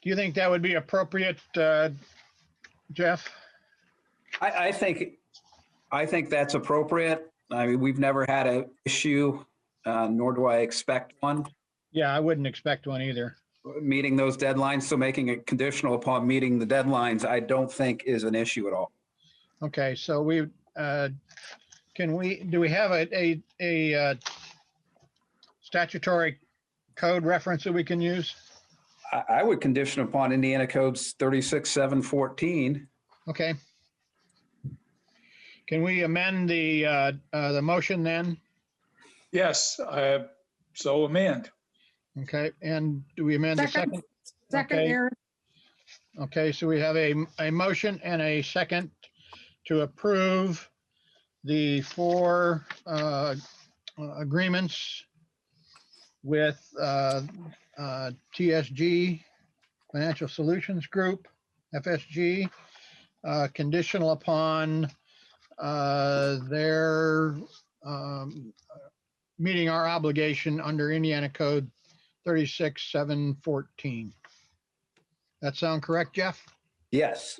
Do you think that would be appropriate, Jeff? I think that's appropriate. I mean, we've never had an issue, nor do I expect one, Yeah, I wouldn't expect one either. meeting those deadlines. So making it conditional upon meeting the deadlines, I don't think is an issue at all. Okay, so do we have a statutory code reference that we can use? I would condition upon Indiana codes 36.7.14. Okay. Can we amend the motion then? Yes, so amend. Okay, and do we amend the second? Second, Okay. Aaron. Okay, so we have a motion and a second to approve the four agreements with TSG, Financial Solutions Group, FSG, conditional upon their meeting our obligation under Indiana Code 36714. That sound correct, Jeff? Yes.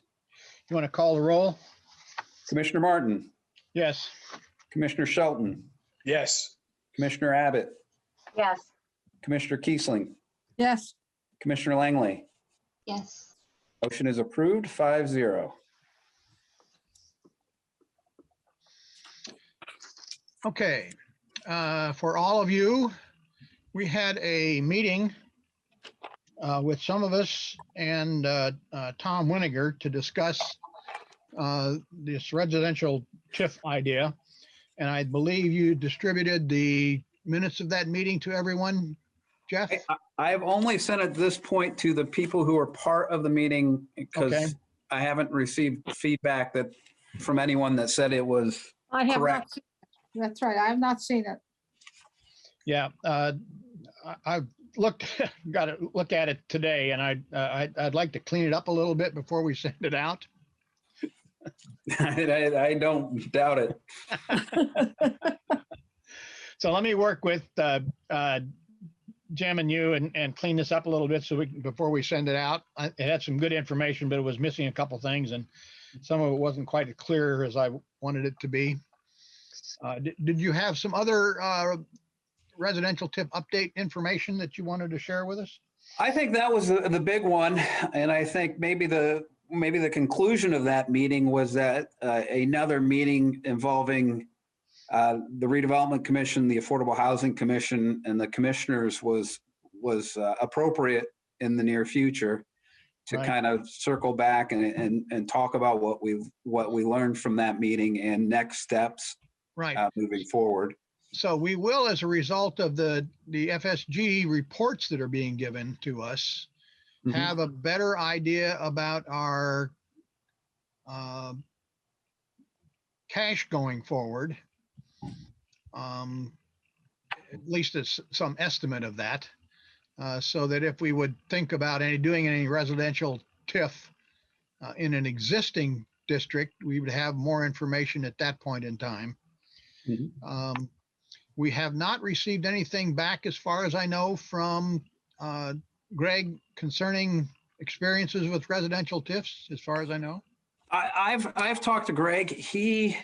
You want to call the roll? Commissioner Martin, Yes. Commissioner Shelton, Yes. Commissioner Abbott, Yes. Commissioner Kiesling, Yes, Commissioner Langley. Yes. Motion is approved 5-0. Okay. For all of you, we had a meeting with some of us and Tom Winiger to discuss this residential TIF idea. And I believe you distributed the minutes of that meeting to everyone, Jeff? I've only sent at this point to the people who are part of the meeting Okay. because I haven't received feedback that from anyone that said it was I have not correct. seen it. That's right. I have not seen it. Yeah, I've got to look at it today, and I'd like to clean it up a little bit before we send it out. I don't doubt it. So let me work with Jim and you and clean this up a little bit so we can, before we send it out. It had some good information, but it was missing a couple things, and some of it wasn't quite as clear as I wanted it to be. Did you have some other residential TIF update information that you wanted to share with us? I think that was the big one, and I think maybe the conclusion of that meeting was that another meeting involving the Redevelopment Commission, the Affordable Housing Commission, and the commissioners was appropriate in the near future to Right. kind of circle back and talk about what we learned from that meeting and next steps Right. moving forward. So we will, as a result of the FSG reports that are being given to us, Mhm. have a better idea about our cash going forward. At least it's some estimate of that, so that if we would think about doing any residential TIF in an existing district, we would have more information at that point in time. Mhm. We have not received anything back, as far as I know, from Greg concerning experiences with residential TIFs, as far as I know. I've talked to Greg. He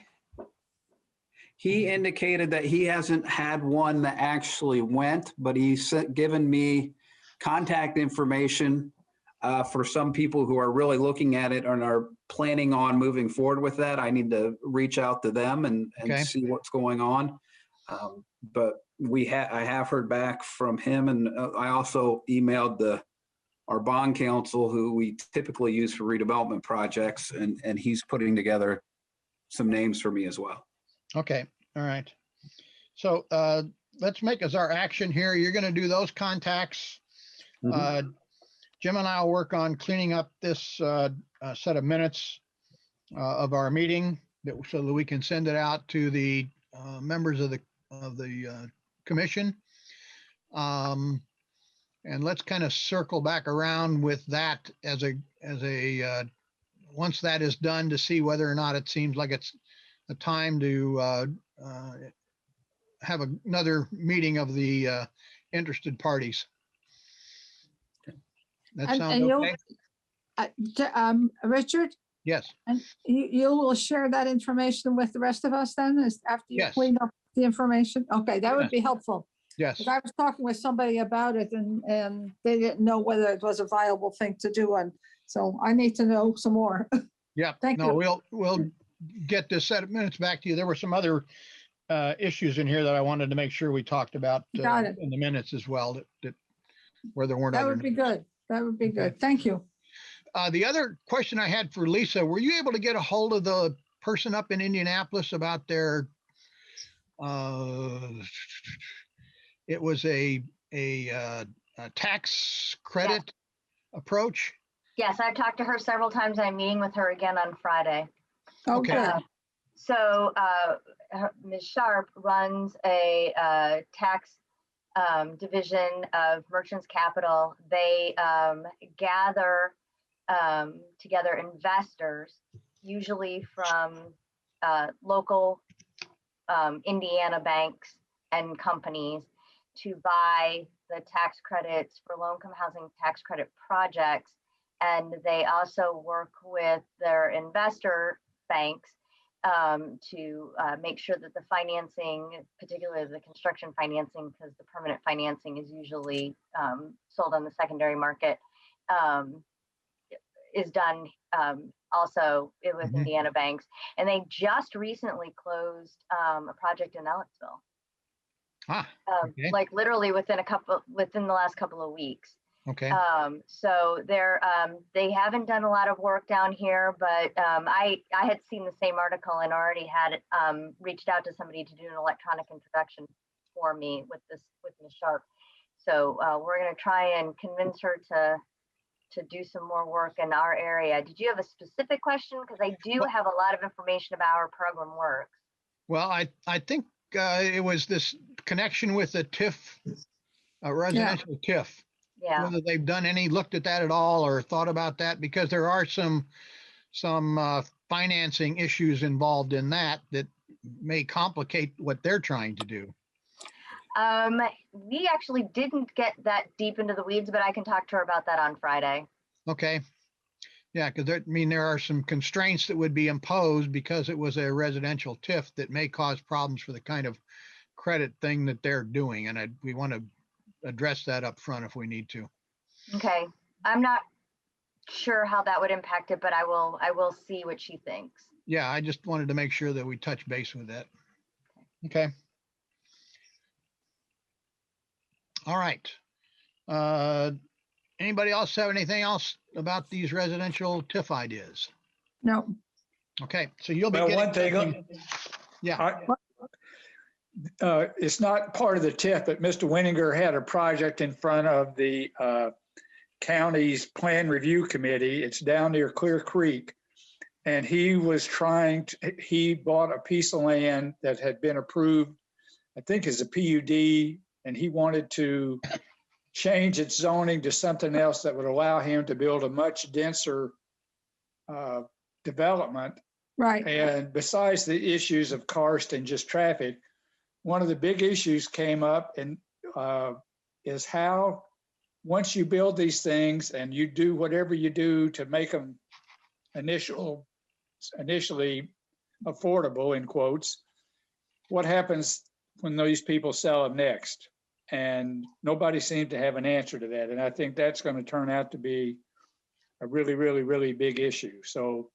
indicated that he hasn't had one that actually went, but he's given me contact information for some people who are really looking at it and are planning on moving forward with that. I need to reach out to them and Okay. see what's going on. But I have heard back from him, and I also emailed our bond counsel, who we typically use for redevelopment projects, and he's putting together some names for me as well. Okay, all right. So let's make as our action here. You're going to do those contacts. Mhm. Jim and I will work on cleaning up this set of minutes of our meeting so that we can send it out to the members of the commission. And let's kind of circle back around with that as a once that is done, to see whether or not it seems like it's a time to have another meeting of the interested parties. That sound And you'll, okay? Richard, Yes, and you will share that information with the rest of us then, after you Yes. clean up the information? Okay, that would Yes. be helpful. yes. Because I was talking with somebody about it and they didn't know whether it was a viable thing to do. And so I need to know some more. Yeah, Thank no, you. we'll get this set of minutes back to you. There were some other issues in here that I wanted to make sure we talked about Got it. in the minutes as well, that where there weren't That other. would be names. good. That would be Okay. good. Thank you. The other question I had for Lisa, were you able to get a hold of the person up in Indianapolis about their, it was a tax credit approach? Yes, I've talked to her several times. I'm meeting with her again on Friday. Okay. Okay, So Ms. Sharp runs a tax division of Merchants Capital. They gather together investors, usually from local Indiana banks and companies, to buy the tax credits for low-income housing tax credit projects. And they also work with their investor banks to make sure that the financing, particularly the construction financing, because the permanent financing is usually sold on the secondary market, is done also with Mhm. Indiana banks. And they just recently closed a project in Ellettsville, Ah, okay. like literally within the last couple of weeks. Okay. So they haven't done a lot of work down here, but I had seen the same article and already had reached out to somebody to do an electronic introduction for me with Ms. Sharp. So we're going to try and convince her to do some more work in our area. Did you have a specific question? Because I do have a lot of information about how our program works. Well, I think it was this connection with the TIF, residential TIF. Yeah. Whether they've looked at that at all or thought about that, because there are some financing issues involved in that may complicate what they're trying to do. We actually didn't get that deep into the weeds, but I can talk to her about that on Friday. Okay. Yeah, because there are some constraints that would be imposed because it was a residential TIF that may cause problems for the kind of credit thing that they're doing. And we want to address that up front if we need to. Okay. I'm not sure how that would impact it, but I will see what she thinks. Yeah, I just wanted to make sure that we touch base with that. Okay. All right. Anybody else have anything else about these residential TIF ideas? no, Okay, so you'll be Well, getting one thing, something- Yeah. it's not part of the TIF, but Mr. Winninger had a project in front of the county's plan review committee. It's down near Clear Creek. And he bought a piece of land that had been approved, I think as a PUD, and he wanted to change its zoning to something else that would allow him to build a much denser development. right, And besides the issues of karst and just traffic, one of the big issues came up and is how, once you build these things and you do whatever you do to make them initially affordable, in quotes, what happens when those people sell them next? And nobody seemed to have an answer to that. And I think that's going to turn out to be a really, really, really big issue. So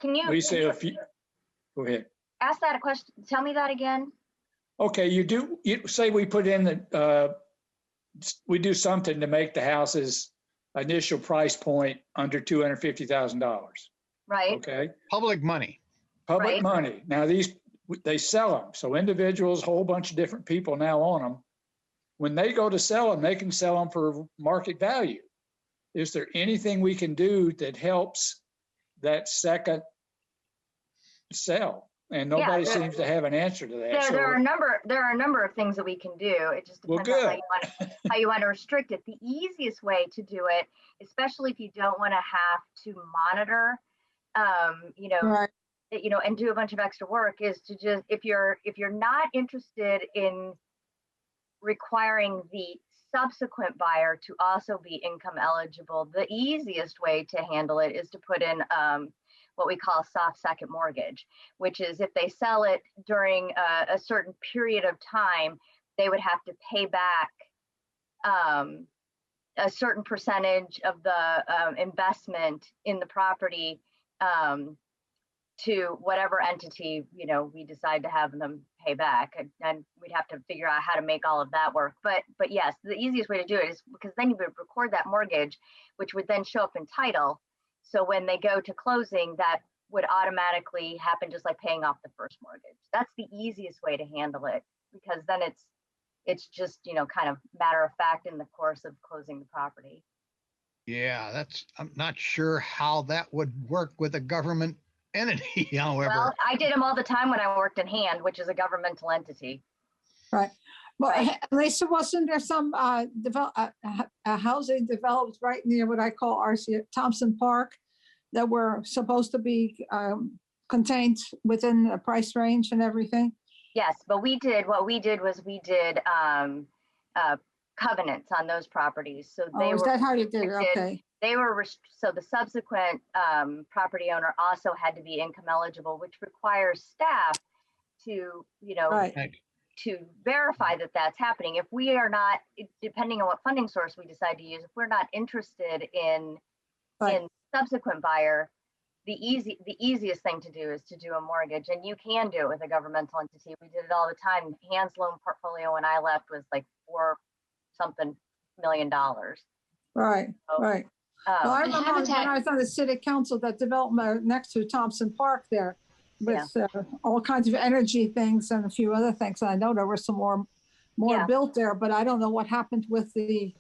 Can you Lisa, if you, go ahead. ask that a question? Tell me that again. Okay, you say we put in we do something to make the house's initial price point under $250,000. Right. Okay, Public money. public Right. money. Now they sell them. So individuals, a whole bunch of different people now own them. When they go to sell them, they can sell them for market value. Is there anything we can do that helps that second sell? And nobody seems to have an answer to that. There are a number of things that we can do. It just depends on how you want to restrict it. The easiest way to do it, especially if you don't want to have to monitor, right, and do a bunch of extra work, is to just, if you're not interested in requiring the subsequent buyer to also be income eligible, the easiest way to handle it is to put in what we call a soft second mortgage, which is if they sell it during a certain period of time, they would have to pay back a certain percentage of the investment in the property to whatever entity we decide to have them pay back, and we'd have to figure out how to make all of that work. But yes, the easiest way to do it is because then you would record that mortgage, which would then show up in title. So when they go to closing, that would automatically happen, just like paying off the first mortgage. That's the easiest way to handle it, because then it's just kind of matter of fact in the course of closing the property. Yeah, I'm not sure how that would work with a government entity, however. Well, I did them all the time when I worked in Hand, which is a governmental entity. Right. Well, Right. Lisa, wasn't there some housing developed right near what I call RC Thompson Park that were supposed to be contained within the price range and everything? Yes, but what we did was we did covenants on those properties. So Oh, they is were that how you did it? restricted. Okay. They were so the subsequent property owner also had to be income eligible, which requires staff to, Right. to verify that that's happening. If we are not, depending on what funding source we decide to use, if we're not interested in Right. subsequent buyer, the easiest thing to do is to do a mortgage, and you can do it with a governmental entity. We did it all the time. Hand's loan portfolio when I left was like $4 million. Right. So, Right. Well, I And remember when Habitat- I was on the city council, that development next to Thompson Park there with all kinds of energy things and a few other things. And I know there were some more Yeah. built there, but I don't know what happened with the,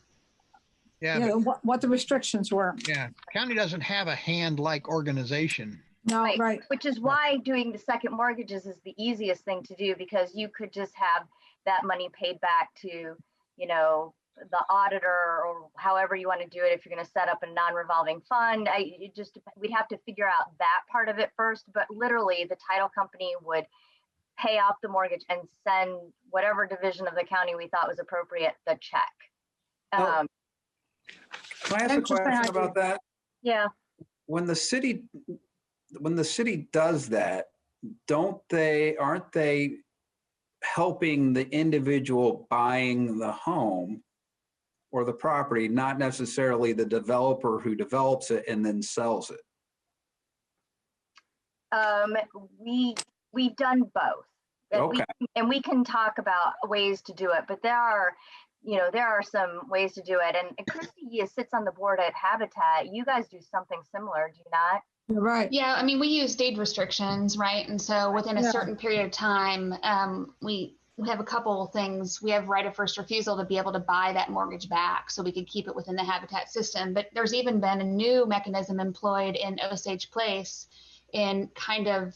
Yeah, what the restrictions were. yeah. County doesn't have a Hand-like organization. No, Right. right. Which is why doing the second mortgages is the easiest thing to do, because you could just have that money paid back to, the auditor, or however you want to do it. If you're going to set up a non-revolving fund, we'd have to figure out that part of it first. But literally, the title company would pay off the mortgage and send whatever division of the county we thought was appropriate the check. Oh. Can I ask a Interesting question idea. about that? Yeah. When the city does that, aren't they helping the individual buying the home or the property, not necessarily the developer who develops it and then sells it? We've done both. Okay. And we can talk about ways to do it, but there are some ways to do it. And Christy sits on the board at Habitat. You guys do something similar, do you not? You're right. Yeah, I mean, we use deed restrictions, right? And so within a Yeah. certain period of time, we have a couple of things. We have right of first refusal to be able to buy that mortgage back, so we could keep it within the Habitat system. But there's even been a new mechanism employed in Osage Place in kind of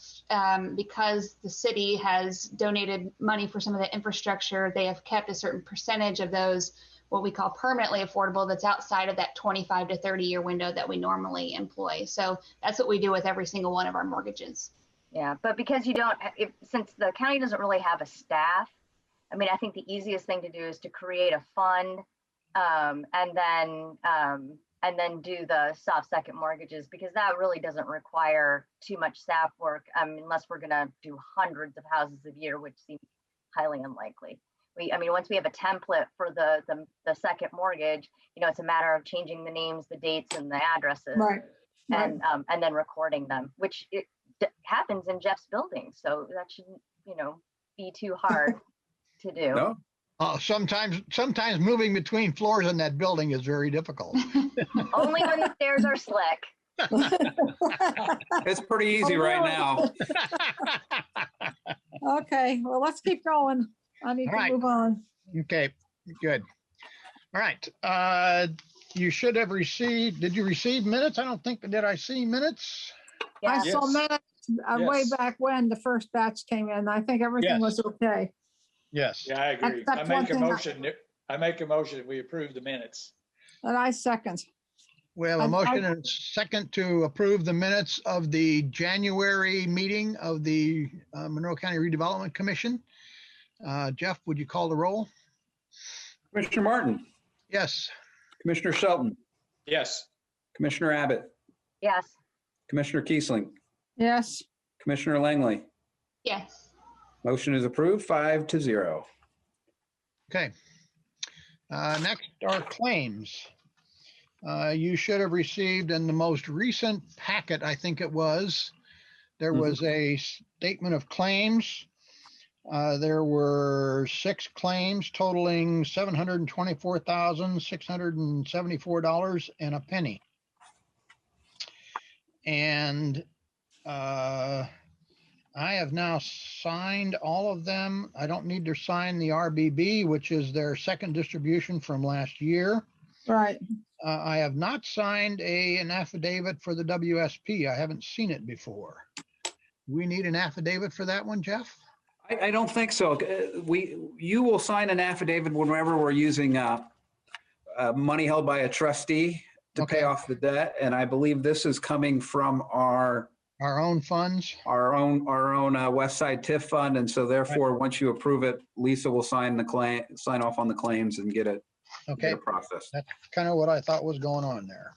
because the city has donated money for some of the infrastructure, they have kept a certain percentage of those, what we call permanently affordable, that's outside of that 25 to 30-year window that we normally employ. So that's what we do with every single one of our mortgages. Yeah, but because since the county doesn't really have a staff, I mean, I think the easiest thing to do is to create a fund and then do the soft second mortgages, because that really doesn't require too much staff work unless we're going to do hundreds of houses a year, which seems highly unlikely. Once we have a template for the second mortgage, it's a matter of changing the names, the dates, and the addresses, Right. and then recording them, which happens in Jeff's building. So that shouldn't, be too hard to do. No? Sometimes moving between floors in that building is very difficult. Only when the stairs are slick. It's pretty easy right now. Okay, well, let's keep going. I need All to right. move on. Okay, good. All right. You should have received, did you receive minutes? I don't think, did I see minutes? Yeah. I saw Yes. minutes way Yes. back when the first batch came in. I think everything was okay. Yes. Yeah, I agree. Except I one make a thing motion that we approve the minutes. And I second. We have a I- motion and a second to approve the minutes of the January meeting of the Monroe County Redevelopment Commission. Jeff, would you call the roll? Commissioner Martin, Yes. Commissioner Shelton, Yes. Commissioner Abbott, Yes. Commissioner Kiesling, Yes. Commissioner Langley. Yes. Motion is approved 5-0. Okay. Next are claims. You should have received in the most recent packet, I think it was, there was a statement of claims. There were 6 claims totaling $724,674 and a penny. And I have now signed all of them. I don't need to sign the RBB, which is their second distribution from last year. Right. I have not signed an affidavit for the WSP. I haven't seen it before. We need an affidavit for that one, Jeff? I don't think so. You will sign an affidavit whenever we're using money held by a trustee to pay Okay. off the debt. And I believe this is coming from our Own funds? own West Side TIF fund. And so therefore, once you approve it, Lisa will sign off on the claims and get it Okay, processed. that's kind of what I thought was going on there.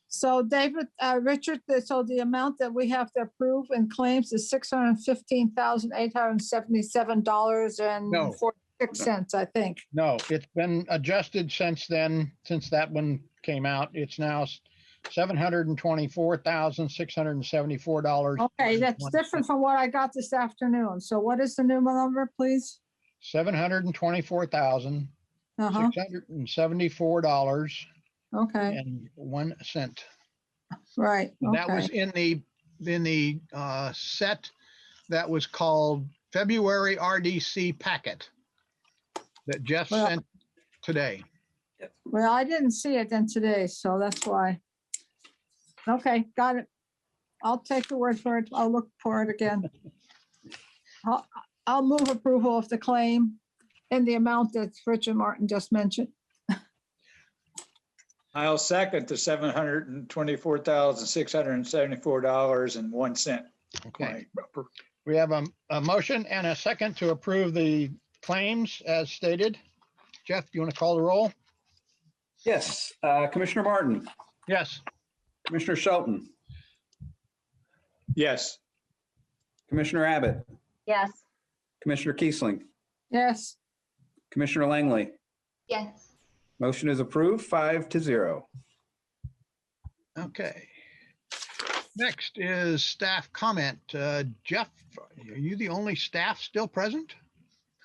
So David, Richard, so the amount that we have to approve in claims is $615,877.46, I think. No, it's been adjusted since then, since that one came out. It's now $724,674. Okay, that's different from what I got this afternoon. So what is the new number, please? $724,674 Okay, and 1 cent. right, That was okay. in the set that was called February RDC packet that Jeff Well- sent today. Well, I didn't see it then today, so that's why. Okay, got it. I'll take the word for it. I'll look for it again. I'll move approval of the claim in the amount that Richard Martin just mentioned. I'll second the $724,674.01. Okay. We have a motion and a second to approve the claims as stated. Jeff, do you want to call the roll? Yes, Commissioner Martin, Yes. Commissioner Shelton, Yes. Commissioner Abbott, Yes. Commissioner Kiesling, Yes, Commissioner Langley. Yes. Motion is approved, 5-0. Okay. Next is staff comment. Jeff, are you the only staff still present?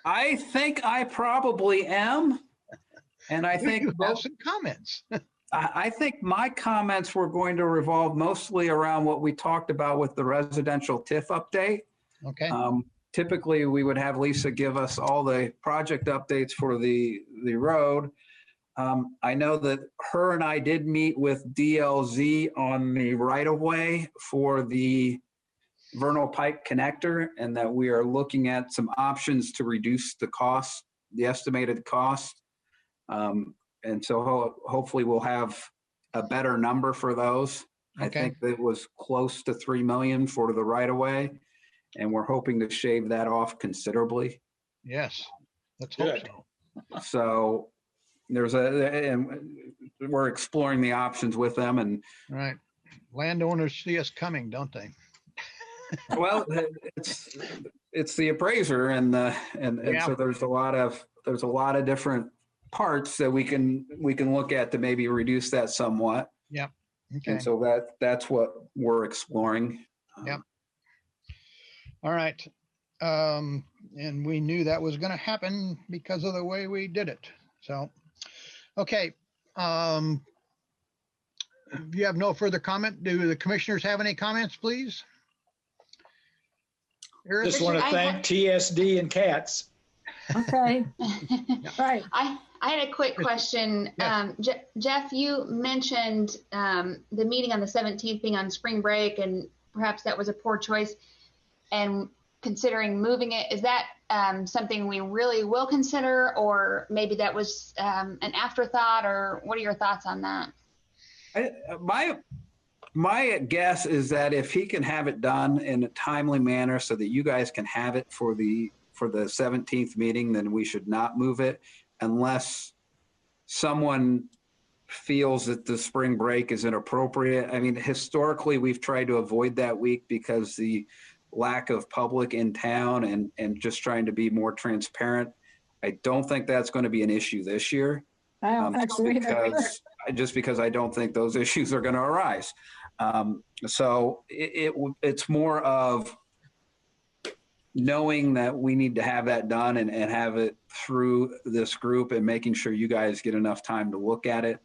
I think I probably am. And I think You have some comments. I think my comments were going to revolve mostly around what we talked about with the residential TIF update. Okay. Typically, we would have Lisa give us all the project updates for the road. I know that her and I did meet with DLZ on the right-of-way for the Vernal Pike connector, and that we are looking at some options to reduce the cost, the estimated cost. And so hopefully we'll have a better number for those. I Okay. think that was close to 3 million for the right-of-way, and we're hoping to shave that off considerably. Yes. Let's hope Good. so. So and we're exploring the options with them. And All right. Landowners see us coming, don't they? well, it's the appraiser, and Yeah. so there's a lot of different parts that we can look at to maybe reduce that somewhat. Okay. And so that's what we're exploring. Yep. All right. And we knew that was going to happen because of the way we did it. So, okay. If you have no further comment, do the commissioners have any comments, please? Eric? Just want to Richard, I thank TSD and CATS. okay, right. I had a quick question. Yes. Jeff, you mentioned the meeting on the 17th being on spring break, and perhaps that was a poor choice. And considering moving it, is that something we really will consider, or maybe that was an afterthought, or what are your thoughts on that? My guess is that if he can have it done in a timely manner so that you guys can have it for the 17th meeting, then we should not move it unless someone feels that the spring break is inappropriate. I mean, historically, we've tried to avoid that week because the lack of public in town and just trying to be more transparent. I don't think that's going to be an issue this year. I don't think so either. Just because I don't think those issues are going to arise. So it's more of knowing that we need to have that done and have it through this group and making sure you guys get enough time to look at it.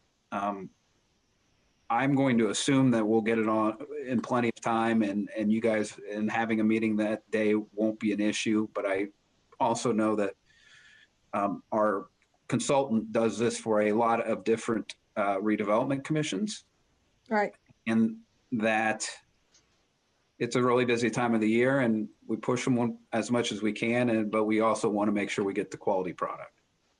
I'm going to assume that we'll get it on in plenty of time, and you guys, and having a meeting that day won't be an issue. But I also know that our consultant does this for a lot of different redevelopment commissions, Right. and that it's a really busy time of the year, and we push them as much as we can, but we also want to make sure we get the quality product.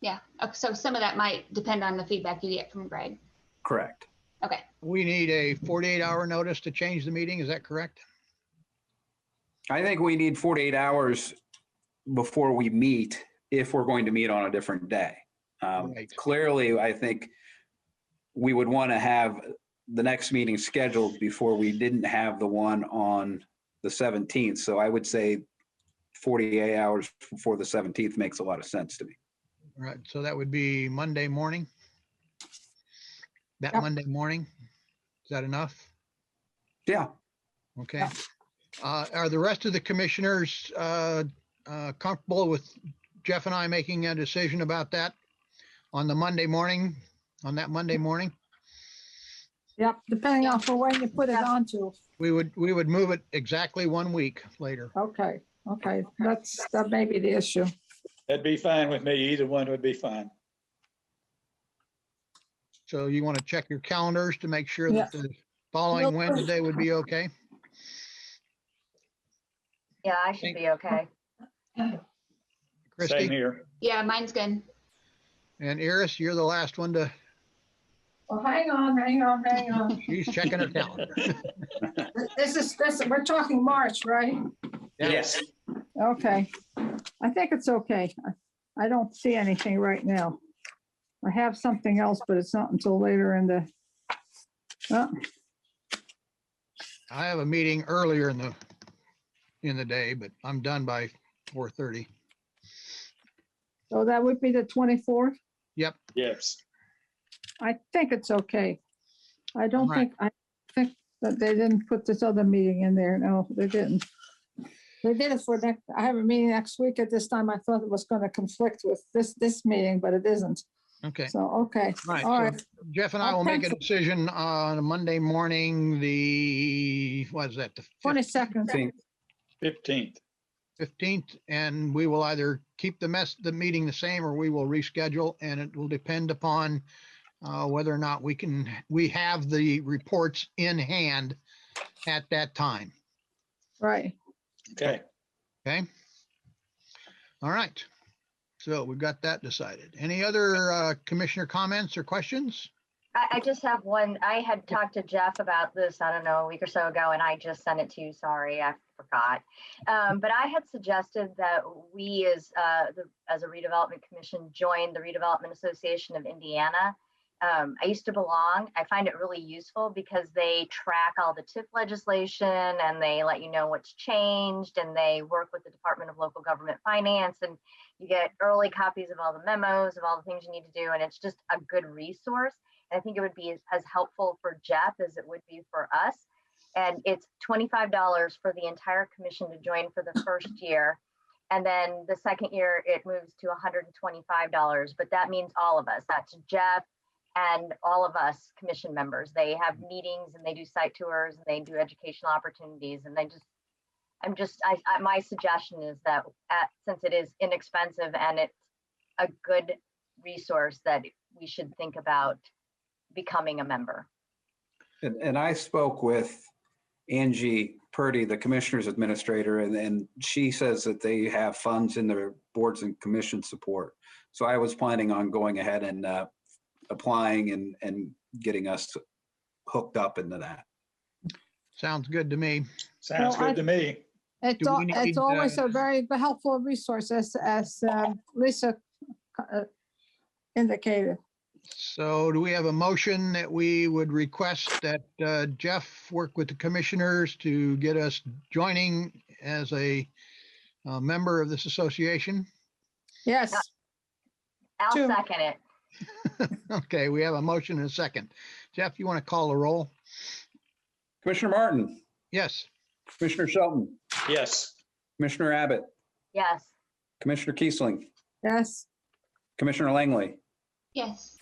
Yeah, so some of that might depend on the feedback you get from Greg. Correct. Okay, We need a 48-hour notice to change the meeting. Is that correct? I think we need 48 hours before we meet if we're going to meet on a different day. Right. Clearly, I think we would want to have the next meeting scheduled before we didn't have the one on the 17th. So I would say 48 hours before the 17th makes a lot of sense to me. Right. So that would be Monday morning. That Yep. Monday morning. Is that enough? Yeah. Okay. Are the rest of the commissioners comfortable with Jeff and I making a decision about that on the Monday morning, on that Monday morning? Yep, depending on for when you put it on to. We would move it exactly 1 week later. Okay, that may be the issue. That'd be fine with me. Either one would be fine. So you want to check your calendars to make sure Yeah. that the following Wednesday would be okay? Yeah, I should be okay. Same Christie here. yeah, mine's good. and Iris, you're the last one to, Well, hang on. she's checking her calendar. This, we're talking March, right? Yes. Okay, I think it's okay. I don't see anything right now. I have something else, but it's not until later in the, oh, I have a meeting earlier in the day, but I'm done by 4:30. so that would be the 24th. Yep. Yes. I think it's okay. I don't Alright. think that they didn't put this other meeting in there. No, they didn't. They did it for next, I have a meeting next week at this time. I thought it was going to conflict with this meeting, but it isn't. Okay. So, okay, Right. all So right. Jeff and I I'll will make a pencil. decision on a Monday morning, what is that? The 22nd. 15th. 15th, and we will either keep the meeting the same or we will reschedule, and it will depend upon whether or not we have the reports in hand at that time. Right. Okay. Okay. All right. So we've got that decided. Any other commissioner comments or questions? I just have one. I had talked to Jeff about this, I don't know, a week or so ago, and I just sent it to you. Sorry, I forgot. But I had suggested that we as a redevelopment commission join the Redevelopment Association of Indiana. I used to belong. I find it really useful because they track all the TIF legislation and they let you know what's changed, and they work with the Department of Local Government Finance, and you get early copies of all the memos of all the things you need to do. And it's just a good resource. And I think it would be as helpful for Jeff as it would be for us. And it's $25 for the entire commission to join for the first year. And then the second year it moves to $125, but that means all of us. That's Jeff and all of us commission members. They have meetings and they do site tours and they do educational opportunities. And my suggestion is that since it is inexpensive and it's a good resource, that we should think about becoming a member. And I spoke with Angie Purdy, the commissioner's administrator, and she says that they have funds in their boards and commission support. So I was planning on going ahead and applying and getting us hooked up into that. Sounds good to me. Sounds Well, good to me. It's Do we need, it's always a very helpful resource as Lisa indicated. So do we have a motion that we would request that Jeff work with the commissioners to get us joining as a member of this association? Yes, I'll Two. second it. Okay, we have a motion and a second. Jeff, you want to call the roll? Commissioner Martin, Yes. Commissioner Shelton, Yes. Commissioner Abbott, Yes. Commissioner Kiesling, yes. Commissioner Langley. Yes.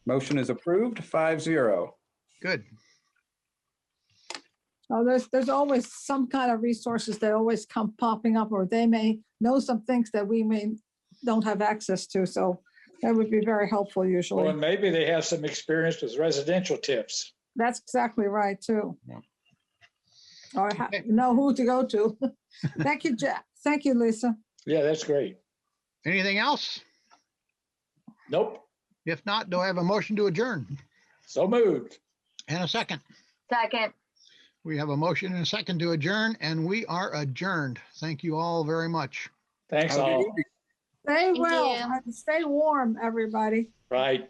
Motion is approved, 5-0. Good. Oh, there's always some kind of resources that always come popping up, or they may know some things that we don't have access to. So That would be very helpful Well, usually. and maybe they have some experience with residential tips. That's exactly right too. Yeah. Or Okay. know who to go to. Thank you, Jeff. Thank you, Lisa. Yeah, that's great. Anything else? Nope. If not, do I have a motion to adjourn? So moved. And a second. Second. We have a motion and a second to adjourn, and we are adjourned. Thank you all very much. Thanks Have a good all. evening. Stay Thank well you. and stay warm, everybody. Right.